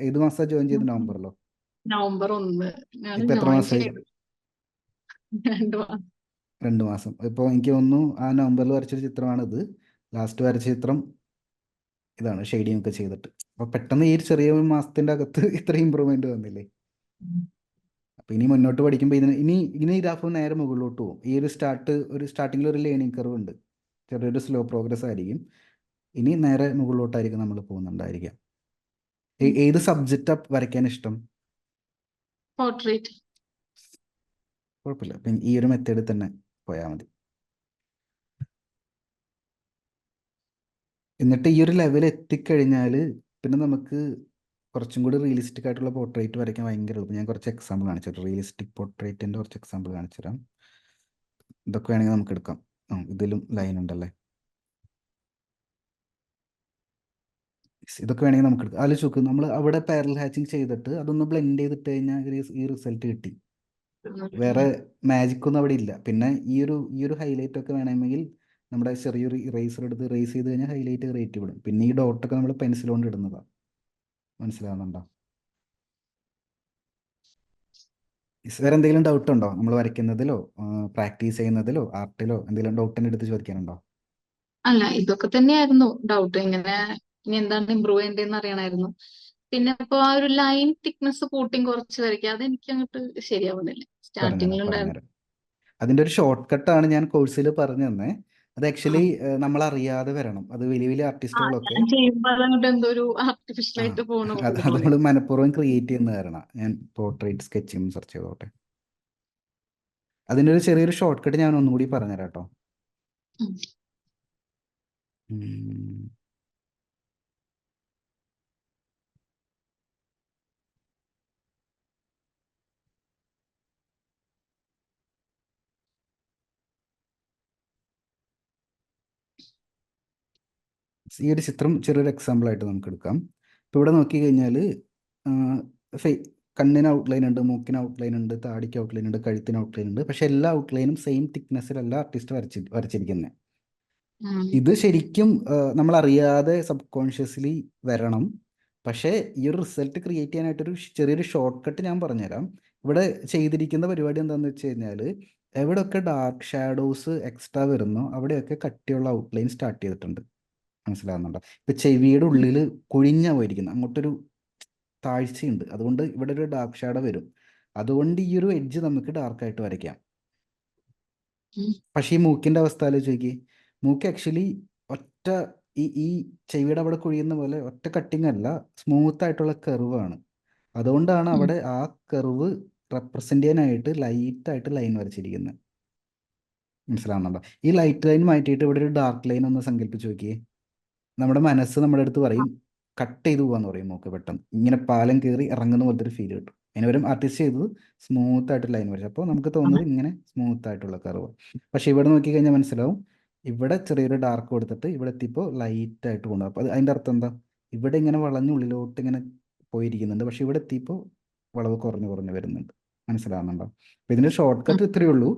Speaker 1: ഏത് മാസം ജോയിൻ ചെയ്ത്? നവംബറിലോ?
Speaker 2: നവംബർ 1 ഞാൻ
Speaker 1: ഇപ്പൊ എത്ര
Speaker 2: ജോയിൻ
Speaker 1: മാസമായി?
Speaker 2: ചെയ്തു. 2 മാസം.
Speaker 1: 2 മാസം. ഇപ്പോൾ എനിക്ക് തോന്നുന്നു ആ നവംബറിൽ വരച്ചൊരു ചിത്രമാണിത്. ലാസ്റ്റ് വരച്ച ചിത്രം ഇതാണ്, ഷെയ്ഡിങ് ഒക്കെ ചെയ്തിട്ട്. അപ്പൊ പെട്ടെന്ന് ഈ ചെറിയ മാസത്തിന്റെ അകത്ത് ഇത്ര ഇമ്പ്രൂവ്മെന്റ് വന്നില്ലേ? അപ്പൊ ഇനി മുന്നോട്ട് പഠിക്കുമ്പോൾ ഇനി ഈ ഗ്രാഫ് നേരെ മുകളിലോട്ട് പോകും. ഈ ഒരു സ്റ്റാർട്ടിങ്ങിൽ ഒരു ലേണിംഗ് കർവ് ഉണ്ട്. ചെറിയൊരു സ്ലോ പ്രോഗ്രസ് ആയിരിക്കും. ഇനി നേരെ മുകളിലോട്ടായിരിക്കും നമ്മൾ പോകുന്നുണ്ടായിരിക്കാം. ഏത് സബ്ജക്റ്റാ വരയ്ക്കാൻ ഇഷ്ടം?
Speaker 2: പോർട്രേറ്റ്.
Speaker 1: കുഴപ്പമില്ല. അപ്പം ഈ ഒരു മെത്തേഡിൽ തന്നെ പോയാൽ മതി. എന്നിട്ട് ഈ ഒരു ലെവൽ എത്തിക്കഴിഞ്ഞാൽ പിന്നെ നമുക്ക് കുറച്ചും കൂടി റിയലിസ്റ്റിക് ആയിട്ടുള്ള പോർട്രേറ്റ് വരയ്ക്കാൻ ഭയങ്കര എളുപ്പം. ഞാൻ കുറച്ച് എക്സാമ്പിൾ കാണിച്ചു തരാം. റിയലിസ്റ്റിക് പോർട്രേറ്റിൻ്റെ കുറച്ച് എക്സാമ്പിൾ കാണിച്ചു തരാം. ഇതൊക്കെ വേണമെങ്കിൽ നമുക്ക് എടുക്കാം. ഇതിലും ലൈൻ ഉണ്ടല്ലേ. ഇതൊക്കെ വേണമെങ്കിൽ നമുക്ക് എടുക്കാം. ആലോചിച്ച് നോക്ക്, നമ്മൾ അവിടെ പാരലൽ ഹാച്ചിങ് ചെയ്തിട്ട് അതൊന്ന് ബ്ലെൻഡ് ചെയ്തിട്ട് കഴിഞ്ഞാൽ ഈ റിസൾട്ട് കിട്ടി. വേറെ മാജിക് ഒന്നും അവിടെ ഇല്ല. പിന്നെ ഈ ഒരു ഹൈലൈറ്റ് ഒക്കെ വേണമെങ്കിൽ നമ്മുടെ ചെറിയൊരു ഇറേസർ എടുത്ത് ഇറേസ് ചെയ്ത് കഴിഞ്ഞാൽ ഹൈലൈറ്റ് ക്രിയേറ്റ് വിടും. പിന്നെ ഈ ഡോട്ടൊക്കെ നമ്മൾ പെൻസിൽ കൊണ്ട് ഇടുന്നതാണ്. മനസ്സിലാവുന്നുണ്ടോ? വേറെ എന്തെങ്കിലും ഡൗട്ട് ഉണ്ടോ? നമ്മൾ വരയ്ക്കുന്നതിലോ പ്രാക്ടീസ് ചെയ്യുന്നതിലോ ആർട്ടിലോ എന്തെങ്കിലും ഡൗട്ടിൻ്റെ അടുത്ത് ചോദിക്കാനുണ്ടോ?
Speaker 2: അല്ല, ഇതൊക്കെ തന്നെയായിരുന്നു ഡൗട്ട്. ഇങ്ങനെ ഇനി എന്താണ് ഇമ്പ്രൂവ് ചെയ്യേണ്ടതെന്ന് അറിയണമായിരുന്നു. പിന്നെ ഇപ്പൊ ആ ഒരു ലൈൻ തിക്നെസ് കൂട്ടിയും കുറച്ച് വരയ്ക്കുക, അതെനിക്ക് അങ്ങോട്ട് ശരിയാവുന്നില്ല. സ്റ്റാർട്ടിങ്ങിൽ ഉണ്ടായിരുന്നു.
Speaker 1: പറഞ്ഞുതരാം. അതിൻ്റെ ഒരു ഷോർട്ട് കട്ടാണ് ഞാൻ കോഴ്സിൽ പറഞ്ഞു തന്നെ. അത് ആക്ച്വലി നമ്മൾ അറിയാതെ വരണം. അത് വലിയ വലിയ ആർട്ടിസ്റ്റുകളൊക്കെ
Speaker 2: ഞാൻ ചെയ്യുമ്പോൾ അതങ്ങോട്ട് എന്തോ ഒരു ആർട്ടിഫിഷ്യൽ ആയിട്ട് പോകണ
Speaker 1: അത്
Speaker 2: പോലെ.
Speaker 1: നമ്മൾ മനഃപൂർവ്വം ക്രിയേറ്റ് ചെയ്യുന്ന കാരണം. ഞാൻ പോർട്രേറ്റ് സ്കെച്ചിങ് സെർച്ച് ചെയ്തോട്ടെ. അതിൻ്റെ ഒരു ചെറിയൊരു ഷോർട്ട് കട്ട് ഞാൻ ഒന്നുകൂടി പറഞ്ഞുതരാം കേട്ടോ. ഈ ഒരു ചിത്രം ചെറിയൊരു എക്സാമ്പിൾ ആയിട്ട് നമുക്ക് എടുക്കാം. ഇപ്പോൾ ഇവിടെ നോക്കിക്കഴിഞ്ഞാൽ കണ്ണിന് ഔട്ട്ലൈൻ ഉണ്ട്, മൂക്കിന് ഔട്ട്ലൈൻ ഉണ്ട്, താടിക്ക് ഔട്ട്ലൈൻ ഉണ്ട്, കഴുത്തിന് ഔട്ട്ലൈൻ ഉണ്ട്. പക്ഷെ എല്ലാ ഔട്ട്ലൈനും സെയിം തിക്നെസ്സിലല്ല ആർട്ടിസ്റ്റ് വരച്ചിരിക്കുന്നത്. ഇത് ശരിക്കും നമ്മൾ അറിയാതെ സബ് കോൺഷ്യസ്ലി വരണം. പക്ഷേ ഈ ഒരു റിസൾട്ട് ക്രിയേറ്റ് ചെയ്യാനായിട്ടൊരു ചെറിയൊരു ഷോർട്ട് കട്ട് ഞാൻ പറഞ്ഞുതരാം. ഇവിടെ ചെയ്തിരിക്കുന്ന പരിപാടി എന്താണെന്ന് വെച്ച് കഴിഞ്ഞാൽ എവിടെയൊക്കെ ഡാർക്ക് ഷാഡോസ് എക്സ്ട്രാ വരുന്നോ അവിടെയൊക്കെ കട്ടിയുള്ള ഔട്ട്ലൈൻ സ്റ്റാർട്ട് ചെയ്തിട്ടുണ്ട്. മനസ്സിലാകുന്നുണ്ടോ? ഇപ്പൊ ചെവിയുടെ ഉള്ളിൽ കുഴിഞ്ഞാ പോയിരിക്കുന്നത്, അങ്ങോട്ടൊരു താഴ്ചയുണ്ട്. അതുകൊണ്ട് ഇവിടെ ഒരു ഡാർക്ക് ഷാഡോ വരും. അതുകൊണ്ട് ഈ ഒരു എഡ്ജ് നമുക്ക് ഡാർക്കായിട്ട് വരയ്ക്കാം. പക്ഷേ ഈ മൂക്കിന്റെ അവസ്ഥ ആലോചിച്ച്, മൂക്ക് ആക്ച്വലി ഒറ്റ ഈ ചെവിയുടെ അവിടെ കുഴിയുന്ന പോലെ ഒറ്റ കട്ടിങ് അല്ല, സ്മൂത്ത് ആയിട്ടുള്ള കർവാണ്. അതുകൊണ്ടാണ് അവിടെ ആ കർവ് റെപ്രസെന്റ് ചെയ്യാനായിട്ട് ലൈറ്റായിട്ട് ലൈൻ വരച്ചിരിക്കുന്നത്. മനസ്സിലാവുന്നുണ്ടോ? ഈ ലൈറ്റ് ലൈൻ മാറ്റിയിട്ട് ഇവിടെ ഒരു ഡാർക്ക് ലൈൻ ഒന്ന് സങ്കല്പിച്ച് നോക്കിയേ. നമ്മുടെ മനസ്സ് നമ്മുടെ അടുത്ത് പറയും കട്ട് ചെയ്ത് പോവാന്ന് പറയും. മൂക്ക് പെട്ടെന്ന് ഇങ്ങനെ പാലം കയറി ഇറങ്ങുന്ന പോലത്തെ ഒരു ഫീൽ കിട്ടും. അതിന് പകരം ആർട്ടിസ്റ്റ് ചെയ്തത് സ്മൂത്ത് ആയിട്ട് ലൈൻ വരച്ചു. അപ്പോൾ നമുക്ക് തോന്നുന്നത് ഇങ്ങനെ സ്മൂത്ത് ആയിട്ടുള്ള കർവ്. പക്ഷെ ഇവിടെ നോക്കിക്കഴിഞ്ഞാൽ മനസ്സിലാവും, ഇവിടെ ചെറിയൊരു ഡാർക്ക് കൊടുത്തിട്ട് ഇവിടെ എത്തിയപ്പോൾ ലൈറ്റ് ആയിട്ട് കൊണ്ടുപോകും. അപ്പോൾ അതിൻ്റെ അർത്ഥം എന്താ? ഇവിടെ ഇങ്ങനെ വളഞ്ഞ് ഉള്ളിലോട്ട് ഇങ്ങനെ പോയിരിക്കുന്നുണ്ട്, പക്ഷെ ഇവിടെ എത്തിയപ്പോൾ വളവ് കുറഞ്ഞ് കുറഞ്ഞ് വരുന്നുണ്ട്. മനസ്സിലാവുന്നുണ്ടോ? അപ്പോൾ ഇതിൻ്റെ ഷോർട്ട് കട്ട് ഇത്രയേ ഉള്ളൂ.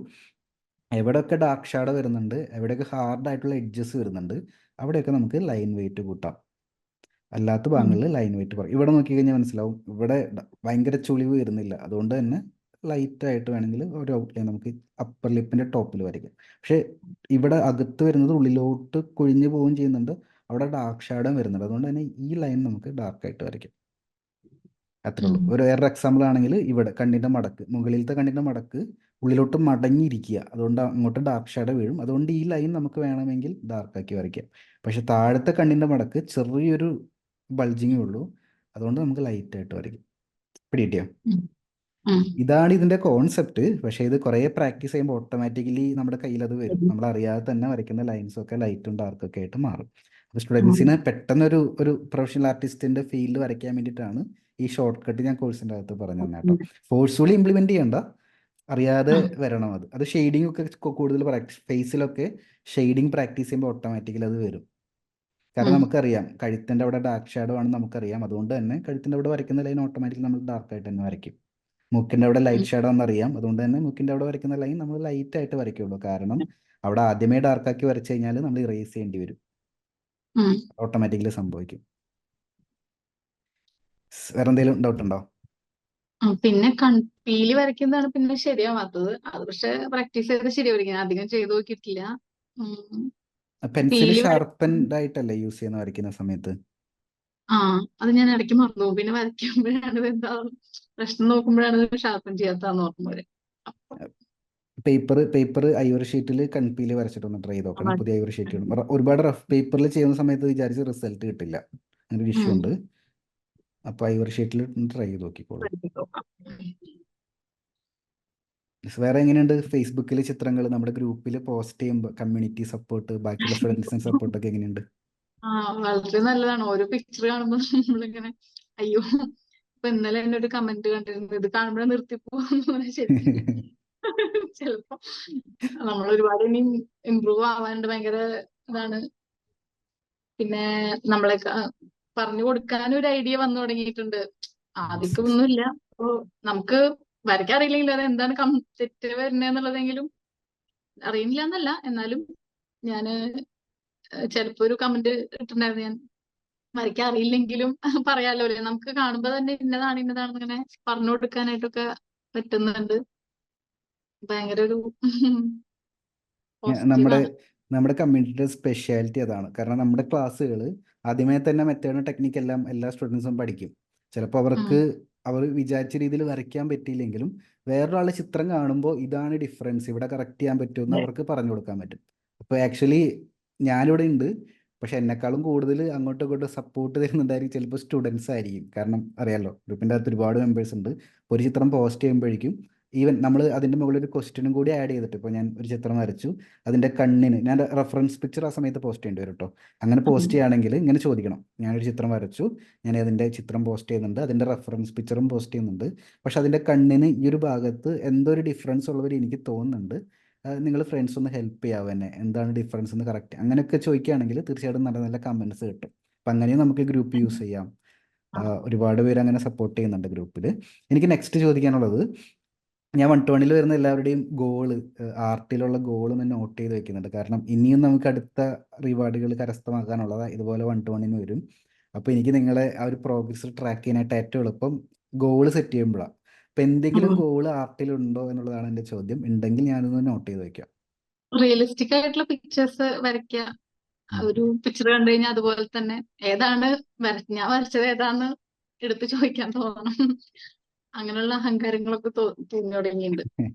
Speaker 1: എവിടെയൊക്കെ ഡാർക്ക് ഷാഡോ വരുന്നുണ്ട്, എവിടെയൊക്കെ ഹാർഡ് ആയിട്ടുള്ള എഡ്ജസ് വരുന്നുണ്ട്, അവിടെയൊക്കെ നമുക്ക് ലൈൻ വെയിറ്റ് കൂട്ടാം. അല്ലാത്ത ഭാഗങ്ങളിൽ ലൈൻ വെയിറ്റ് പറയും. ഇവിടെ നോക്കിക്കഴിഞ്ഞാൽ മനസ്സിലാവും, ഇവിടെ ഭയങ്കര ചുളിവ് വരുന്നില്ല. അതുകൊണ്ട് തന്നെ ലൈറ്റ് ആയിട്ട് വേണമെങ്കിൽ ഒരു ഔട്ട്ലൈൻ നമുക്ക് അപ്പർ ലിപ്പിന്റെ ടോപ്പിൽ വരയ്ക്കാം. പക്ഷെ ഇവിടെ അകത്ത് വരുന്നത് ഉള്ളിലോട്ട് കുഴിഞ്ഞു പോവുകയും ചെയ്യുന്നുണ്ട്, അവിടെ ഡാർക്ക് ഷാഡോ വരുന്നുണ്ട്. അതുകൊണ്ട് തന്നെ ഈ ലൈൻ നമുക്ക് ഡാർക്ക് ആയിട്ട് വരയ്ക്കാം. അത്രേ ഉള്ളൂ. ഒരു വേറൊരു എക്സാമ്പിൾ ആണെങ്കിൽ ഇവിടെ കണ്ണിന്റെ മടക്ക്, മുകളിലത്തെ കണ്ണിന്റെ മടക്ക് ഉള്ളിലോട്ട് മടങ്ങിയിരിക്കുക, അതുകൊണ്ട് അങ്ങോട്ട് ഡാർക്ക് ഷാഡോ വീഴും. അതുകൊണ്ട് ഈ ലൈൻ നമുക്ക് വേണമെങ്കിൽ ഡാർക്ക് ആക്കി വരയ്ക്കാം. പക്ഷെ താഴത്തെ കണ്ണിന്റെ മടക്ക് ചെറിയൊരു ബൾജിങ്ങേ ഉള്ളൂ, അതുകൊണ്ട് നമുക്ക് ലൈറ്റ് ആയിട്ട് വരയ്ക്കും. പിടികിട്ടിയോ? ഇതാണ് ഇതിന്റെ കോൺസെപ്റ്റ്. പക്ഷേ ഇത് കുറേ പ്രാക്ടീസ് ചെയ്യുമ്പോൾ ഓട്ടോമാറ്റിക്കലി നമ്മുടെ കയ്യിൽ അത് വരും. നമ്മൾ അറിയാതെ തന്നെ വരയ്ക്കുന്ന ലൈൻസ് ഒക്കെ ലൈറ്റും ഡാർക്കും ഒക്കെ ആയിട്ട് മാറും. അപ്പോൾ സ്റ്റുഡൻസിന് പെട്ടെന്നൊരു ഒരു പ്രൊഫഷണൽ ആർട്ടിസ്റ്റിന്റെ ഫീൽഡ് വരയ്ക്കാൻ വേണ്ടിയിട്ടാണ് ഈ ഷോർട്ട് കട്ട് ഞാൻ കോഴ്സിൻ്റെ അകത്ത് പറഞ്ഞു തന്നെ കേട്ടോ. ഫോഴ്സ്ഫുള്ളി ഇംപ്ലിമെന്റ് ചെയ്യണ്ട, അറിയാതെ വരണം. അത് ഷെയ്ഡിങ് ഒക്കെ കൂടുതൽ പ്രാക്ടീസ്, ഫേസിലൊക്കെ ഷെയ്ഡിങ് പ്രാക്ടീസ് ചെയ്യുമ്പോൾ ഓട്ടോമാറ്റിക്കലി അത് വരും. കാരണം നമുക്കറിയാം കഴുത്തിന്റെ അവിടെ ഡാർക്ക് ഷാഡോ ആണെന്ന് നമുക്കറിയാം. അതുകൊണ്ട് തന്നെ കഴുത്തിന്റെ അവിടെ വരയ്ക്കുന്ന ലൈൻ ഓട്ടോമാറ്റിക്കലി നമ്മൾ ഡാർക്ക് ആയിട്ട് തന്നെ വരയ്ക്കും. മൂക്കിന്റെ അവിടെ ലൈറ്റ് ഷാഡോ എന്നറിയാം. അതുകൊണ്ട് തന്നെ മൂക്കിന്റെ അവിടെ വരയ്ക്കുന്ന ലൈൻ നമ്മൾ ലൈറ്റ് ആയിട്ട് വരയ്ക്കുള്ളൂ. കാരണം അവിടെ ആദ്യമേ ഡാർക്ക് ആക്കി വരച്ചു കഴിഞ്ഞാൽ നമ്മൾ ഇറേസ് ചെയ്യേണ്ടി വരും, ഓട്ടോമാറ്റിക്കലി സംഭവിക്കും. വേറെ എന്തെങ്കിലും ഡൗട്ട് ഉണ്ടോ?
Speaker 2: പിന്നെ പീലി വരയ്ക്കുന്നതാണ് പിന്നെ ശരിയാവാത്തത്. അത് പക്ഷെ പ്രാക്ടീസ് ചെയ്ത് ശരിയായിരിക്കും. അധികം ചെയ്ത് നോക്കിയിട്ടില്ല.
Speaker 1: പെൻസിൽ
Speaker 2: പീലി
Speaker 1: ഷാർപ്പൻഡ് ആയിട്ടല്ലേ യൂസ് ചെയ്യുന്ന വരയ്ക്കുന്ന സമയത്ത്?
Speaker 2: അത് ഞാൻ ഇടയ്ക്ക് മറന്നു പോകും. പിന്നെ വരയ്ക്കുമ്പോഴാണ് എന്താ പ്രശ്നം നോക്കുമ്പോഴാണ് ഷാർപ്പൻ ചെയ്യാത്തതെന്ന് ഓർമ്മ വരും.
Speaker 1: പേപ്പർ ഐവറി ഷീറ്റിൽ കൺപീല് വരച്ചിട്ടൊന്ന് ട്രൈ ചെയ്ത് നോക്കണം. പുതിയ ഐവറി ഷീറ്റ് ഒരുപാട് റഫ് പേപ്പറിൽ ചെയ്യുന്ന സമയത്ത് വിചാരിച്ച് റിസൾട്ട് കിട്ടില്ല, അങ്ങനെ ഒരു ഇഷ്യൂ ഉണ്ട്. അപ്പോൾ ഐവറി ഷീറ്റിൽ ട്രൈ ചെയ്ത് നോക്കിക്കോളൂ. വേറെ എങ്ങനെയുണ്ട് ഫേസ്ബുക്കിൽ ചിത്രങ്ങൾ നമ്മുടെ ഗ്രൂപ്പിൽ പോസ്റ്റ് ചെയ്യുമ്പോൾ കമ്മ്യൂണിറ്റി സപ്പോർട്ട്, ബാക്കിയുള്ള സ്റ്റുഡൻസിന്റെ സപ്പോർട്ട് ഒക്കെ എങ്ങനെയുണ്ട്?
Speaker 2: വളരെ നല്ലതാണ്. ഓരോ പിക്ചർ കാണുമ്പോൾ നമ്മളിങ്ങനെ അയ്യോ, ഇപ്പൊ ഇന്നലെ എന്നെ ഒരു കമന്റ് കണ്ടിരുന്നു, ഇത് കാണുമ്പോഴേ നിർത്തിപ്പോകുന്ന. ശരിക്കും ചിലപ്പോ നമ്മൾ ഒരുപാട് ഇനി ഇമ്പ്രൂവ് ആവാനുണ്ട്. ഭയങ്കര ഇതാണ്. പിന്നെ നമ്മളെ പറഞ്ഞു കൊടുക്കാൻ ഒരു ഐഡിയ വന്നു തുടങ്ങിയിട്ടുണ്ട്. ആദ്യമൊക്കെ ഒന്നുമില്ല. അപ്പൊ നമുക്ക് വരയ്ക്കാൻ അറിയില്ലെങ്കിൽ അത് എന്താണ് തെറ്റ് വരുന്നതെന്നുള്ളതെങ്കിലും അറിയില്ല എന്നല്ല, എന്നാലും ഞാന് ചിലപ്പോ ഒരു കമന്റ് ഇട്ടിട്ടുണ്ടായിരുന്നു, ഞാൻ വരയ്ക്കാൻ അറിയില്ലെങ്കിലും പറയാലോ അല്ലേ, നമുക്ക് കാണുമ്പോ തന്നെ ഇന്നതാണെന്ന് ഇങ്ങനെ പറഞ്ഞു കൊടുക്കാനായിട്ടൊക്കെ പറ്റുന്നുണ്ട്. ഭയങ്കര ഒരു
Speaker 1: നമ്മുടെ
Speaker 2: പോസിറ്റീവാണ്.
Speaker 1: നമ്മുടെ കമ്മ്യൂണിറ്റിയുടെ സ്പെഷ്യാലിറ്റി അതാണ്. കാരണം നമ്മുടെ ക്ലാസ്സുകൾ ആദ്യമേ തന്നെ മെത്തേഡും ടെക്നിക്ക് എല്ലാം എല്ലാ സ്റ്റുഡൻസും പഠിക്കും. ചിലപ്പോൾ അവർക്ക് അവർ വിചാരിച്ച രീതിയിൽ വരയ്ക്കാൻ പറ്റിയില്ലെങ്കിലും വേറൊരാളുടെ ചിത്രം കാണുമ്പോൾ ഇതാണ് ഡിഫറൻസ്, ഇവിടെ കറക്റ്റ് ചെയ്യാൻ പറ്റുമെന്ന് അവർക്ക് പറഞ്ഞു കൊടുക്കാൻ പറ്റും. അപ്പോൾ ആക്ച്വലി ഞാനിവിടെ ഉണ്ട്, പക്ഷെ എന്നെക്കാളും കൂടുതൽ അങ്ങോട്ടും ഇങ്ങോട്ടും സപ്പോർട്ട് തരുന്നുണ്ടായിരിക്കും ചിലപ്പോൾ സ്റ്റുഡൻസ് ആയിരിക്കും. കാരണം അറിയാമല്ലോ, ഗ്രൂപ്പിൻ്റെ അകത്ത് ഒരുപാട് മെമ്പേഴ്സ് ഉണ്ട്. ഒരു ചിത്രം പോസ്റ്റ് ചെയ്യുമ്പോഴേക്കും ഈവൻ നമ്മൾ അതിൻ്റെ മുകളിൽ ഒരു ക്വസ്റ്റ്യനും കൂടി ആഡ് ചെയ്തിട്ട്, ഇപ്പോൾ ഞാൻ ഒരു ചിത്രം വരച്ചു, അതിൻ്റെ കണ്ണിന് ഞാൻ റെഫറൻസ് പിക്ചർ ആ സമയത്ത് പോസ്റ്റ് ചെയ്യേണ്ടി വരും കേട്ടോ. അങ്ങനെ പോസ്റ്റ് ചെയ്യുകയാണെങ്കിൽ ഇങ്ങനെ ചോദിക്കണം, ഞാനൊരു ചിത്രം വരച്ചു, ഞാൻ അതിൻ്റെ ചിത്രം പോസ്റ്റ് ചെയ്യുന്നുണ്ട്, അതിൻ്റെ റെഫറൻസ് പിക്ചറും പോസ്റ്റ് ചെയ്യുന്നുണ്ട്, പക്ഷെ അതിൻ്റെ കണ്ണിന് ഈ ഒരു ഭാഗത്ത് എന്തോ ഒരു ഡിഫറൻസ് ഉള്ളവർ എനിക്ക് തോന്നുന്നുണ്ട്, നിങ്ങൾ ഫ്രണ്ട്സ് ഒന്ന് ഹെൽപ്പ് ചെയ്യാവോ എന്നെ, എന്താണ് ഡിഫറൻസ് എന്ന് കറക്റ്റ് അങ്ങനെയൊക്കെ ചോദിക്കുകയാണെങ്കിൽ തീർച്ചയായിട്ടും നല്ല നല്ല കമൻറ്റ്സ് കിട്ടും. അപ്പം അങ്ങനെയും നമുക്ക് ഗ്രൂപ്പ് യൂസ് ചെയ്യാം. ഒരുപാട് പേര് അങ്ങനെ സപ്പോർട്ട് ചെയ്യുന്നുണ്ട് ഗ്രൂപ്പിൽ. എനിക്ക് നെക്സ്റ്റ് ചോദിക്കാനുള്ളത്, ഞാൻ 120 വരുന്ന എല്ലാവരുടെയും ഗോള്, ആർട്ടിലുള്ള ഗോള് ഞാൻ നോട്ട് ചെയ്ത് വെക്കുന്നുണ്ട്. കാരണം ഇനിയും നമുക്ക് അടുത്ത റിവാർഡുകൾ കരസ്ഥമാക്കാനുള്ളത് ഇതുപോലെ 120 വരും. അപ്പോൾ എനിക്ക് നിങ്ങളെ ആ ഒരു പ്രോഗ്രസ് ട്രാക്ക് ചെയ്യാനായിട്ട് ഏറ്റവും എളുപ്പം ഗോള് സെറ്റ് ചെയ്യുമ്പോഴാണ്. അപ്പം എന്തെങ്കിലും ഗോള് ആർട്ടിലുണ്ടോ എന്നുള്ളതാണ് എൻ്റെ ചോദ്യം. ഉണ്ടെങ്കിൽ ഞാനൊന്ന് നോട്ട് ചെയ്ത് വെക്കാം.
Speaker 2: റിയലിസ്റ്റിക് ആയിട്ടുള്ള പിക്ചേഴ്സ് വരയ്ക്കുക. ഒരു പിക്ചർ കണ്ടു കഴിഞ്ഞാൽ അതുപോലെ തന്നെ ഏതാണ് ഞാൻ വരച്ചത് ഏതാന്ന് എടുത്ത് ചോദിക്കാൻ തോന്നണം. അങ്ങനെയുള്ള അഹങ്കാരങ്ങളൊക്കെ തോന്നി തുടങ്ങിയിട്ടുണ്ട്.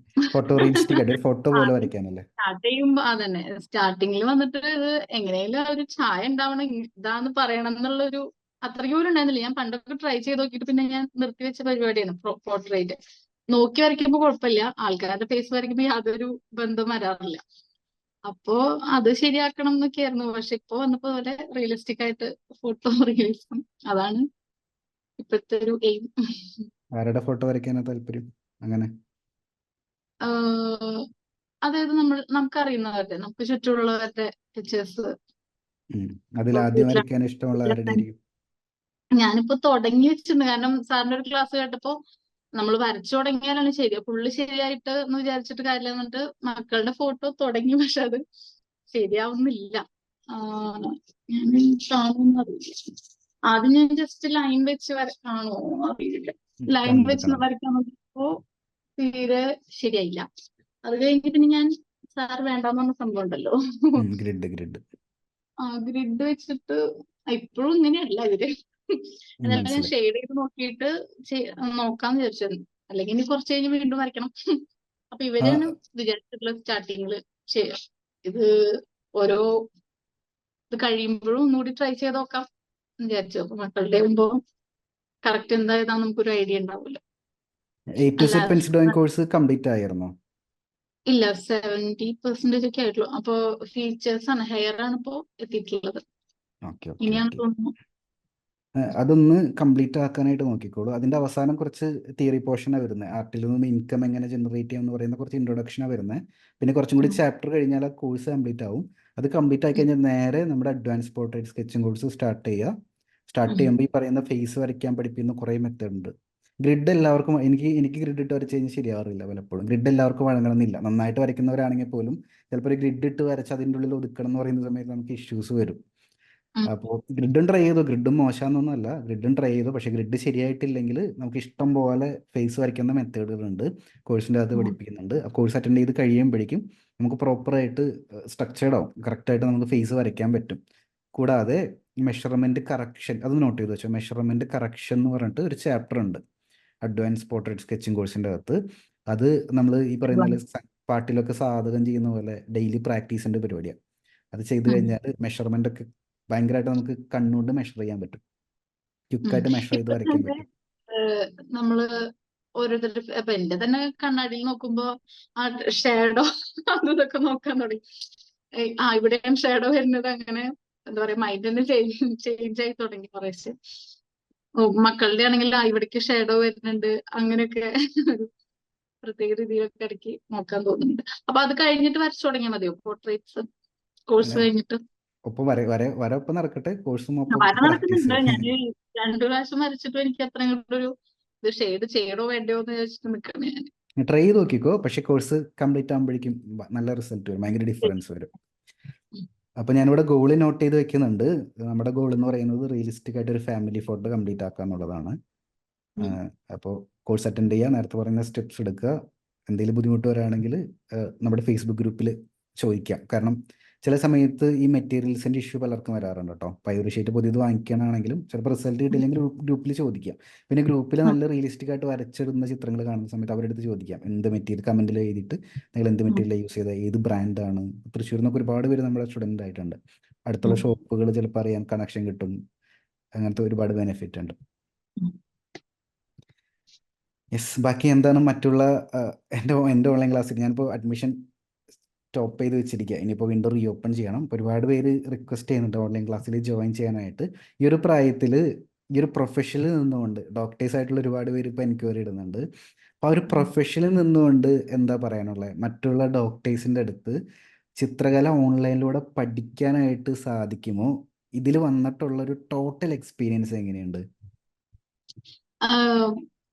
Speaker 1: ഫോട്ടോ റിയലിസ്റ്റിക് ആയിട്ട് ഒരു ഫോട്ടോ പോലെ വരയ്ക്കാനല്ലേ?
Speaker 2: സ്റ്റാർട്ട് ചെയ്യുമ്പോ അതന്നെ, സ്റ്റാർട്ടിങ്ങിൽ വന്നിട്ട് ഇത് എങ്ങനെയാലും ആ ഒരു ഛായ ഉണ്ടാവണം, ഇതാന്ന് പറയണം എന്നുള്ളൊരു അത്രയ്ക്ക് പോലും ഉണ്ടായിരുന്നില്ല. ഞാൻ പണ്ടൊക്കെ ട്രൈ ചെയ്ത് നോക്കിയിട്ട് പിന്നെ ഞാൻ നിർത്തിവെച്ച പരിപാടിയാണ് പോർട്രേറ്റ്. നോക്കി വരയ്ക്കുമ്പോ കുഴപ്പമില്ല, ആൾക്കാരുടെ ഫേസ് വരയ്ക്കുമ്പോ യാതൊരു ബന്ധം വരാറില്ല. അപ്പോ അത് ശരിയാക്കണം എന്നൊക്കെയായിരുന്നു. പക്ഷെ ഇപ്പൊ വന്നപ്പോ പോലെ റിയലിസ്റ്റിക് ആയിട്ട് ഫോട്ടോ റിയലിസം, അതാണ് ഇപ്പോഴത്തെ ഒരു എയിം.
Speaker 1: ആരുടെ ഫോട്ടോ വരയ്ക്കാനാ താല്പര്യം അങ്ങനെ?
Speaker 2: ആഹ് അതായത് നമുക്കറിയുന്നവരുടെ, നമുക്ക് ചുറ്റുമുള്ളവരുടെ പിക്ചേഴ്സ്
Speaker 1: അതിൽ ആദ്യം വരയ്ക്കാൻ ഇഷ്ടമുള്ള ആരുടെ
Speaker 2: വീട്ടിലാണ്.
Speaker 1: ആയിരിക്കും?
Speaker 2: ഞാനിപ്പോ തുടങ്ങി വെച്ചിട്ടുണ്ട്. കാരണം സാറിന്റെ ഒരു ക്ലാസ് കേട്ടപ്പോ നമ്മൾ വരച്ചു തുടങ്ങിയാലാണ് ശരി, ഫുള്ള് ശരിയായിട്ട് എന്ന് വിചാരിച്ചിട്ട് കാര്യമില്ല എന്നിട്ട് മക്കളുടെ ഫോട്ടോ തുടങ്ങി, പക്ഷെ അത് ശരിയാവുന്നില്ല. ഞാൻ കാണുന്നറിയില്ല. ആദ്യം ഞാൻ ജസ്റ്റ് ലൈൻ വെച്ച് വരക്കാണോ അറിയില്ല. ലൈൻ
Speaker 1: കണ്ട്
Speaker 2: വെച്ച്
Speaker 1: കാണാം.
Speaker 2: വരയ്ക്കാൻ നോക്കിയപ്പോ തീരെ ശരിയായില്ല. അത് കഴിഞ്ഞ് പിന്നെ ഞാൻ സാർ വേണ്ടാന്ന് പറഞ്ഞ സംഭവം ഉണ്ടല്ലോ,
Speaker 1: ഗ്രിഡ്
Speaker 2: ഗ്രിഡ് വെച്ചിട്ട് ഇപ്പോഴും ഇങ്ങനെയല്ല ഇവര്. എന്നാലും ഞാൻ
Speaker 1: മനസ്സിലായി.
Speaker 2: ഷെയ്ഡ് ചെയ്ത് നോക്കിയിട്ട് നോക്കാന്ന് വിചാരിച്ചത്. അല്ലെങ്കിൽ ഇനി കുറച്ച് കഴിഞ്ഞ് വീണ്ടും വരയ്ക്കണം. അപ്പൊ
Speaker 1: ആ
Speaker 2: ഇവരാണ് വിചാരിച്ചിട്ടുള്ള സ്റ്റാർട്ടിങ്ങില് ഇത് ഓരോ ഇത് കഴിയുമ്പോഴും ഒന്നുകൂടി ട്രൈ ചെയ്ത് നോക്കാം എന്ന് വിചാരിച്ചു. അപ്പൊ മക്കളുടെ ആകുമ്പോ കറക്റ്റ് എന്താ ഏതാന്ന് നമുക്കൊരു ഐഡിയ ഉണ്ടാവില്ല.
Speaker 1: A to Z
Speaker 2: അല്ലാതെ
Speaker 1: പെൻസിൽ ഡ്രോയിങ് കോഴ്സ് കംപ്ലീറ്റ് ആയിരുന്നോ?
Speaker 2: ഇല്ല, 70% ഒക്കെ ആയിട്ടുള്ളൂ. അപ്പൊ ഫീച്ചേഴ്സ് ആണ്, ഹെയർ ആണ് ഇപ്പോ എത്തിയിട്ടുള്ളത്.
Speaker 1: ഓക്കെ ഓക്കെ
Speaker 2: ഇനിയാണ്
Speaker 1: ഓക്കെ.
Speaker 2: തോന്നുന്നു.
Speaker 1: അതൊന്ന് കംപ്ലീറ്റ് ആക്കാനായിട്ട് നോക്കിക്കോളൂ. അതിൻ്റെ അവസാനം കുറച്ച് തിയറി പോർഷനാണ് വരുന്നത്. ആർട്ടിൽ നിന്ന് ഇൻകം എങ്ങനെ ജനറേറ്റ് ചെയ്യാം എന്ന് പറയുന്ന കുറച്ച് ഇൻട്രൊഡക്ഷനാണ് വരുന്നത്. പിന്നെ കുറച്ചും കൂടി ചാപ്റ്റർ കഴിഞ്ഞാൽ ആ കോഴ്സ് കംപ്ലീറ്റ് ആവും. അത് കംപ്ലീറ്റ് ആയി കഴിഞ്ഞാൽ നേരെ നമ്മുടെ advance portrait sketching course start ചെയ്യുക. സ്റ്റാർട്ട് ചെയ്യുമ്പോൾ ഈ പറയുന്ന ഫേസ് വരയ്ക്കാൻ പഠിപ്പിക്കുന്ന കുറേ മെത്തേഡ് ഉണ്ട്. ഗ്രിഡ് എല്ലാവർക്കും എനിക്ക് ഗ്രിഡ് ഇട്ട് വരച്ച് കഴിഞ്ഞാൽ ശരിയാവാറില്ല പലപ്പോഴും. ഗ്രിഡ് എല്ലാവർക്കും വഴങ്ങണമെന്നില്ല. നന്നായിട്ട് വരയ്ക്കുന്നവരാണെങ്കിൽ പോലും ചിലപ്പോൾ ഒരു ഗ്രിഡ് ഇട്ട് വരച്ച് അതിൻ്റെ ഉള്ളിൽ ഒതുക്കണം എന്ന് പറയുന്ന സമയത്ത് നമുക്ക് ഇഷ്യൂസ് വരും. അപ്പോൾ ഗ്രിഡും ട്രൈ ചെയ്തു. ഗ്രിഡും മോശമാണെന്നൊന്നുമല്ല, ഗ്രിഡും ട്രൈ ചെയ്തു. പക്ഷേ ഗ്രിഡ് ശരിയായിട്ടില്ലെങ്കിൽ നമുക്ക് ഇഷ്ടം പോലെ ഫേസ് വരയ്ക്കുന്ന മെത്തേഡുകളുണ്ട്, കോഴ്സിൻ്റെ അകത്ത് പഠിപ്പിക്കുന്നുണ്ട്. ആ കോഴ്സ് അറ്റൻഡ് ചെയ്ത് കഴിയുമ്പോഴേക്കും നമുക്ക് പ്രോപ്പറായിട്ട് സ്ട്രക്ചേർഡ് ആവും, കറക്റ്റായിട്ട് നമുക്ക് ഫേസ് വരയ്ക്കാൻ പറ്റും. കൂടാതെ മെഷർമെൻറ്റ് കറക്ഷൻ അത് നോട്ട് ചെയ്ത് വെച്ചോ. മെഷർമെൻറ്റ് കറക്ഷൻ എന്ന് പറഞ്ഞിട്ട് ഒരു ചാപ്റ്റർ ഉണ്ട് അഡ്വാൻസ് പോർട്രേറ്റ് സ്കെച്ചിങ് കോഴ്സിൻ്റെ അകത്ത്. അത് നമ്മൾ ഈ പറയുന്ന പോലെ പാട്ടിലൊക്കെ സാധകം ചെയ്യുന്ന പോലെ ഡെയിലി പ്രാക്ടീസിൻ്റെ പരിപാടിയാണ്. അത് ചെയ്ത് കഴിഞ്ഞാൽ മെഷർമെൻ്റ് ഒക്കെ ഭയങ്കരമായിട്ട് നമുക്ക് കണ്ണുകൊണ്ട് മെഷർ ചെയ്യാൻ പറ്റും, ക്വിക്കായിട്ട് മെഷർ ചെയ്ത്
Speaker 2: ഇപ്പൊ
Speaker 1: വരയ്ക്കാൻ
Speaker 2: തന്നെ
Speaker 1: പറ്റും.
Speaker 2: നമ്മള് ഓരോരുത്തരുടെ ഇപ്പൊ എന്റെ തന്നെ കണ്ണാടിയിൽ നോക്കുമ്പോ ആ ഷേഡോ അതും ഇതൊക്കെ നോക്കാൻ തുടങ്ങി. ഇവിടെയാണ് ഷേഡോ വരുന്നത്, അങ്ങനെ എന്താ പറയാ മൈൻഡ് തന്നെ ചേഞ്ച് ആയി തുടങ്ങി കുറേശ്ശെ. മക്കളുടെ ആണെങ്കിൽ ഇവിടേക്ക് ഷേഡോ വരുന്നുണ്ട്, അങ്ങനെയൊക്കെ ഒരു പ്രത്യേക രീതിയിലൊക്കെ ഇടയ്ക്ക് നോക്കാൻ തോന്നുന്നുണ്ട്. അപ്പൊ അത് കഴിഞ്ഞിട്ട് വരച്ചു തുടങ്ങിയാൽ മതിയോ പോർട്രേറ്റ്സ് കോഴ്സ്
Speaker 1: അങ്ങനെ
Speaker 2: കഴിഞ്ഞിട്ട്?
Speaker 1: ഒപ്പം വര ഒപ്പം നടക്കട്ടെ, കോഴ്സും ഒപ്പം
Speaker 2: വര
Speaker 1: പ്രാക്ടീസ്.
Speaker 2: നടക്കുന്നുണ്ട്. ഞാൻ 2 പ്രാവശ്യം വരച്ചിട്ടും എനിക്ക് അത്ര ഒരു ഇത് ഷെയ്ഡ് ചെയ്യണോ വേണ്ടയോ എന്ന് ചോദിച്ചിട്ട് നിൽക്കണേ ഞാൻ.
Speaker 1: ട്രൈ ചെയ്ത് നോക്കിക്കോ. പക്ഷേ കോഴ്സ് കംപ്ലീറ്റ് ആകുമ്പോഴേക്കും നല്ല റിസൾട്ട് വരും, ഭയങ്കര ഡിഫറൻസ് വരും. അപ്പോൾ ഞാനിവിടെ ഗോൾ നോട്ട് ചെയ്ത് വെക്കുന്നുണ്ട്. നമ്മുടെ ഗോൾ എന്ന് പറയുന്നത് റിയലിസ്റ്റിക് ആയിട്ട് ഒരു ഫാമിലി ഫോട്ടോ കംപ്ലീറ്റ് ആക്കുക എന്നുള്ളതാണ്. അപ്പോൾ കോഴ്സ് അറ്റൻഡ് ചെയ്യുക, നേരത്തെ പറയുന്ന സ്റ്റെപ്സ് എടുക്കുക. എന്തെങ്കിലും ബുദ്ധിമുട്ട് വരികയാണെങ്കിൽ നമ്മുടെ ഫേസ്ബുക്ക് ഗ്രൂപ്പിൽ ചോദിക്കാം. കാരണം ചില സമയത്ത് ഈ മെറ്റീരിയൽസിൻ്റെ ഇഷ്യൂ പലർക്കും വരാറുണ്ട് കേട്ടോ. പൈറ് ഷീറ്റ് പുതിയത് വാങ്ങിക്കാനാണെങ്കിലും ചിലപ്പോൾ റിസൾട്ട് കിട്ടിയില്ലെങ്കിൽ ഗ്രൂപ്പിൽ ചോദിക്കാം. പിന്നെ ഗ്രൂപ്പിൽ നല്ല റിയലിസ്റ്റിക് ആയിട്ട് വരച്ചിടുന്ന ചിത്രങ്ങൾ കാണുന്ന സമയത്ത് അവരുടെ അടുത്ത് ചോദിക്കാം എന്ത് മെറ്റീരിയൽ, കമൻറ്റിൽ എഴുതിയിട്ട് നിങ്ങൾ എന്ത് മെറ്റീരിയൽ യൂസ് ചെയ്ത, ഏത് ബ്രാൻഡാണ്. തൃശ്ശൂരിൽ നിന്നൊക്കെ ഒരുപാട് പേര് നമ്മുടെ സ്റ്റുഡൻ്റ് ആയിട്ടുണ്ട്. അടുത്തുള്ള ഷോപ്പുകൾ ചിലപ്പോൾ അറിയാൻ കണക്ഷൻ കിട്ടും. അങ്ങനത്തെ ഒരുപാട് ബെനിഫിറ്റ് ഉണ്ട്. യെസ്, ബാക്കി എന്താണ് മറ്റുള്ള എൻ്റെ ഓൺലൈൻ ക്ലാസ്സിൽ ഞാനിപ്പോൾ അഡ്മിഷൻ സ്റ്റോപ്പ് ചെയ്ത് വെച്ചിരിക്കുക. ഇനിയിപ്പോൾ വീണ്ടും റീ ഓപ്പൺ ചെയ്യണം. ഒരുപാട് പേര് റിക്വസ്റ്റ് ചെയ്യുന്നുണ്ട് ഓൺലൈൻ ക്ലാസ്സിൽ ജോയിൻ ചെയ്യാനായിട്ട്. ഈ ഒരു പ്രായത്തിൽ ഈ ഒരു പ്രൊഫഷനിൽ നിന്നുകൊണ്ട് ഡോക്ടേഴ്സ് ആയിട്ടുള്ള ഒരുപാട് പേര് ഇപ്പോൾ എൻക്വയറി ഇടുന്നുണ്ട്. അപ്പോൾ ആ ഒരു പ്രൊഫഷനിൽ നിന്നുകൊണ്ട് എന്താ പറയാനുള്ളത്, മറ്റുള്ള ഡോക്ടേഴ്സിൻ്റെ അടുത്ത് ചിത്രകല ഓൺലൈനിലൂടെ പഠിക്കാനായിട്ട് സാധിക്കുമോ? ഇതിൽ വന്നിട്ടുള്ളൊരു ടോട്ടൽ എക്സ്പീരിയൻസ് എങ്ങനെയുണ്ട്?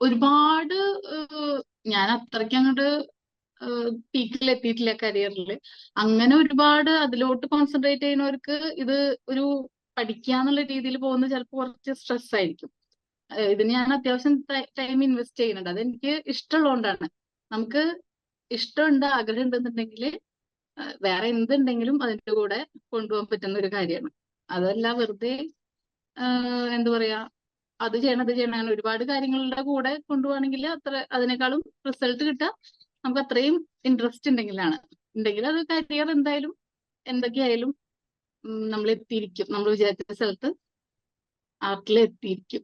Speaker 2: ഒരുപാട് ഞാൻ അത്രയ്ക്ക് അങ്ങോട്ട് പീക്കിൽ എത്തിയിട്ടില്ല കരിയറിൽ. അങ്ങനെ ഒരുപാട് അതിലോട്ട് കോൺസെൻട്രേറ്റ് ചെയ്യുന്നവർക്ക് ഇത് ഒരു പഠിക്കാന്നുള്ള രീതിയിൽ പോകുന്നത് ചിലപ്പോൾ കുറച്ച് സ്ട്രെസ് ആയിരിക്കും. ഇതിന് ഞാൻ അത്യാവശ്യം ടൈം ഇൻവെസ്റ്റ് ചെയ്യുന്നുണ്ട്. അതെനിക്ക് ഇഷ്ടമുള്ളതുകൊണ്ടാണ്. നമുക്ക് ഇഷ്ടമുണ്ട്, ആഗ്രഹം ഉണ്ടെന്നുണ്ടെങ്കിൽ വേറെ എന്തുണ്ടെങ്കിലും അതിന്റെ കൂടെ കൊണ്ടുപോകാൻ പറ്റുന്ന ഒരു കാര്യമാണ്. അതല്ല വെറുതെ എന്താ പറയാ അത് ചെയ്യണം അങ്ങനെ ഒരുപാട് കാര്യങ്ങളുടെ കൂടെ കൊണ്ടുപോവാണെങ്കിൽ അതിനേക്കാളും റിസൾട്ട് കിട്ടുക നമുക്ക് അത്രയും ഇൻട്രസ്റ്റ് ഉണ്ടെങ്കിൽ അത് കരിയർ എന്തായാലും എന്തൊക്കെയായാലും നമ്മൾ എത്തിയിരിക്കും, നമ്മൾ വിചാരിച്ച സ്ഥലത്ത് ആർട്ടിൽ എത്തിയിരിക്കും.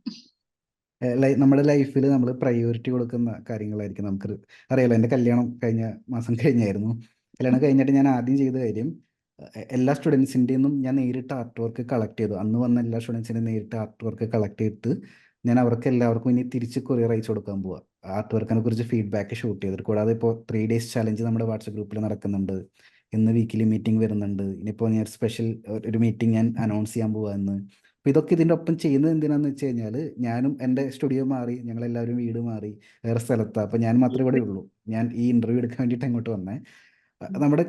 Speaker 1: നമ്മുടെ ലൈഫിൽ നമ്മൾ പ്രയോറിറ്റി കൊടുക്കുന്ന കാര്യങ്ങളായിരിക്കും. നമുക്ക് അറിയാലോ, എൻ്റെ കല്യാണം കഴിഞ്ഞ മാസം കഴിഞ്ഞായിരുന്നു. കല്യാണം കഴിഞ്ഞിട്ട് ഞാൻ ആദ്യം ചെയ്ത കാര്യം എല്ലാ സ്റ്റുഡൻസിൻ്റെ നിന്നും ഞാൻ നേരിട്ട് ആർട്ട് വർക്ക് കളക്ട് ചെയ്തു. അന്ന് വന്ന എല്ലാ സ്റ്റുഡൻസിൻ്റെയും നേരിട്ട് ആർട്ട് വർക്ക് കളക്ട് ചെയ്തിട്ട് ഞാൻ അവർക്ക് എല്ലാവർക്കും ഇനി തിരിച്ച് കൊറിയർ അയച്ചു കൊടുക്കാൻ പോവാ. ആർട്ട് വർക്കിനെ കുറിച്ച് ഫീഡ്ബാക്ക് ഷൂട്ട് ചെയ്തിട്ട്. കൂടാതെ ഇപ്പോൾ 3 days ചലഞ്ച് നമ്മുടെ വാട്സപ്പ് ഗ്രൂപ്പിൽ നടക്കുന്നുണ്ട്. ഇന്ന് വീക്കിലി മീറ്റിംഗ് വരുന്നുണ്ട്. ഇനിയിപ്പോൾ ഞാൻ സ്പെഷ്യൽ ഒരു മീറ്റിംഗ് ഞാൻ അനൗൺസ് ചെയ്യാൻ പോവാ ഇന്ന്. അപ്പോൾ ഇതൊക്കെ ഇതിൻ്റെ ഒപ്പം ചെയ്യുന്നത് എന്തിനാന്ന് വെച്ച് കഴിഞ്ഞാൽ, ഞാനും എൻ്റെ സ്റ്റുഡിയോ മാറി, ഞങ്ങളെല്ലാവരും വീട് മാറി വേറെ സ്ഥലത്താണ്. അപ്പോൾ ഞാൻ മാത്രമേ ഇവിടെ ഉള്ളൂ. ഞാൻ ഈ ഇൻ്റർവ്യൂ എടുക്കാൻ വേണ്ടിയിട്ട് അങ്ങോട്ട് വന്നേ. നമ്മുടെ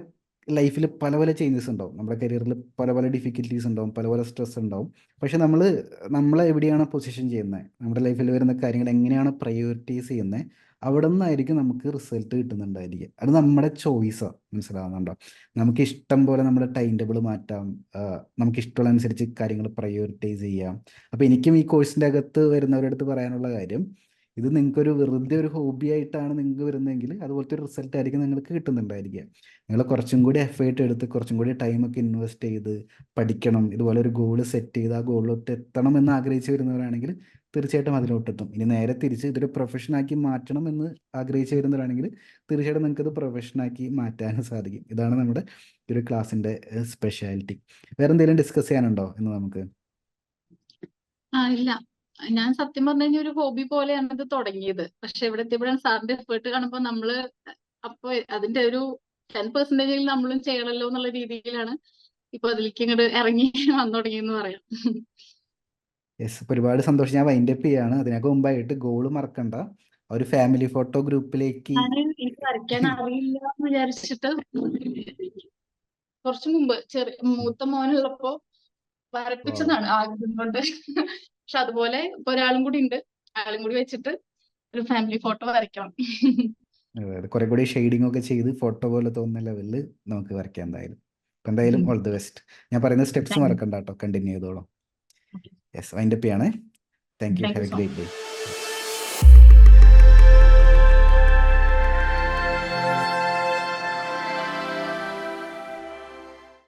Speaker 1: ലൈഫിൽ പല പല ചേഞ്ചസ് ഉണ്ടാവും. നമ്മുടെ കരിയറിൽ പല പല ഡിഫിക്കൽട്ടീസ് ഉണ്ടാവും, പല പല സ്ട്രെസ് ഉണ്ടാവും. പക്ഷെ നമ്മളെ എവിടെയാണ് പൊസിഷൻ ചെയ്യുന്നത്, നമ്മുടെ ലൈഫിൽ വരുന്ന കാര്യങ്ങൾ എങ്ങനെയാണ് പ്രയോറിറ്റൈസ് ചെയ്യുന്നത്, അവിടെ നിന്നായിരിക്കും നമുക്ക് റിസൾട്ട് കിട്ടുന്നുണ്ടായിരിക്കുക. അത് നമ്മുടെ ചോയ്സാണ്. മനസ്സിലാവുന്നുണ്ടോ? നമുക്ക് ഇഷ്ടം പോലെ നമ്മുടെ ടൈം ടേബിൾ മാറ്റാം. നമുക്ക് ഇഷ്ടമുള്ള അനുസരിച്ച് കാര്യങ്ങൾ പ്രയോറിറ്റൈസ് ചെയ്യാം. അപ്പോൾ എനിക്കും ഈ കോഴ്സിൻ്റെ അകത്ത് വരുന്നവരുടെ അടുത്ത് പറയാനുള്ള കാര്യം, ഇത് നിങ്ങൾക്കൊരു വെറുതെ ഒരു ഹോബി ആയിട്ടാണ് നിങ്ങൾക്ക് വരുന്നതെങ്കിൽ അതുപോലത്തെ ഒരു റിസൾട്ട് ആയിരിക്കും നിങ്ങൾക്ക് കിട്ടുന്നുണ്ടായിരിക്കുക. നിങ്ങൾ കുറച്ചും കൂടി എഫേർട്ട് എടുത്ത് കുറച്ചും കൂടി ടൈമൊക്കെ ഇൻവെസ്റ്റ് ചെയ്ത് പഠിക്കണം, ഇതുപോലെ ഒരു ഗോള് സെറ്റ് ചെയ്ത് ആ ഗോളിലോട്ട് എത്തണം എന്ന് ആഗ്രഹിച്ച് വരുന്നവരാണെങ്കിൽ തീർച്ചയായിട്ടും അതിലോട്ടെത്തും. ഇനി നേരെ തിരിച്ച് ഇതൊരു പ്രൊഫഷനാക്കി മാറ്റണം എന്ന് ആഗ്രഹിച്ച് വരുന്നവരാണെങ്കിൽ തീർച്ചയായിട്ടും നിങ്ങൾക്ക് ഇത് പ്രൊഫഷനാക്കി മാറ്റാനും സാധിക്കും. ഇതാണ് നമ്മുടെ ഈ ഒരു ക്ലാസ്സിൻ്റെ സ്പെഷ്യാലിറ്റി. വേറെ എന്തെങ്കിലും ഡിസ്കസ് ചെയ്യാനുണ്ടോ എന്ന് നമുക്ക്?
Speaker 2: ഇല്ല, ഞാൻ സത്യം പറഞ്ഞു കഴിഞ്ഞാൽ ഒരു ഹോബി പോലെയാണ് ഇത് തുടങ്ങിയത്. പക്ഷെ ഇവിടെ എത്തിയപ്പോഴാണ് സാറിന്റെ എഫേർട്ട് കാണുമ്പോൾ നമ്മള് അപ്പൊ അതിന്റെ ഒരു 10% നമ്മളും ചെയ്യണല്ലോ എന്നുള്ള രീതിയിലാണ് ഇപ്പൊ അതിലേക്ക് ഇങ്ങോട്ട് ഇറങ്ങി വന്നു തുടങ്ങിയെന്ന് പറയാം.
Speaker 1: യെസ്, ഇപ്പോൾ ഒരുപാട് സന്തോഷം. ഞാൻ വൈൻഡപ്പ് ചെയ്യാണ്. അതിനൊക്കെ മുമ്പായിട്ട് ഗോള് മറക്കണ്ട. ആ ഒരു ഫാമിലി ഫോട്ടോ ഗ്രൂപ്പിലേക്ക്
Speaker 2: ഞാൻ എനിക്ക് വരയ്ക്കാൻ അറിയില്ല എന്ന് വിചാരിച്ചിട്ട് കുറച്ചു മുമ്പ് മൂത്ത മോനുള്ളപ്പോ വരപ്പിച്ചതാണ് ആഗ്രഹം കൊണ്ട്. പക്ഷെ അതുപോലെ ഇപ്പൊ ഒരാളും കൂടി ഉണ്ട്, ആളും കൂടി വെച്ചിട്ട് ഒരു ഫാമിലി ഫോട്ടോ വരയ്ക്കണം.
Speaker 1: കുറെ കൂടി ഷെയ്ഡിങ് ഒക്കെ ചെയ്ത് ഫോട്ടോ പോലെ തോന്നുന്ന ലെവലിൽ നമുക്ക് വരയ്ക്കാം എന്തായാലും. അപ്പം എന്തായാലും ഓൾ ദി ബെസ്റ്റ്. ഞാൻ പറയുന്ന സ്റ്റെപ്സ് മറക്കണ്ട കേട്ടോ, കണ്ടിന്യൂ ചെയ്തോളാം. യെസ്, വൈൻഡപ്പ് ചെയ്യണേ. Thank you. Have A great day.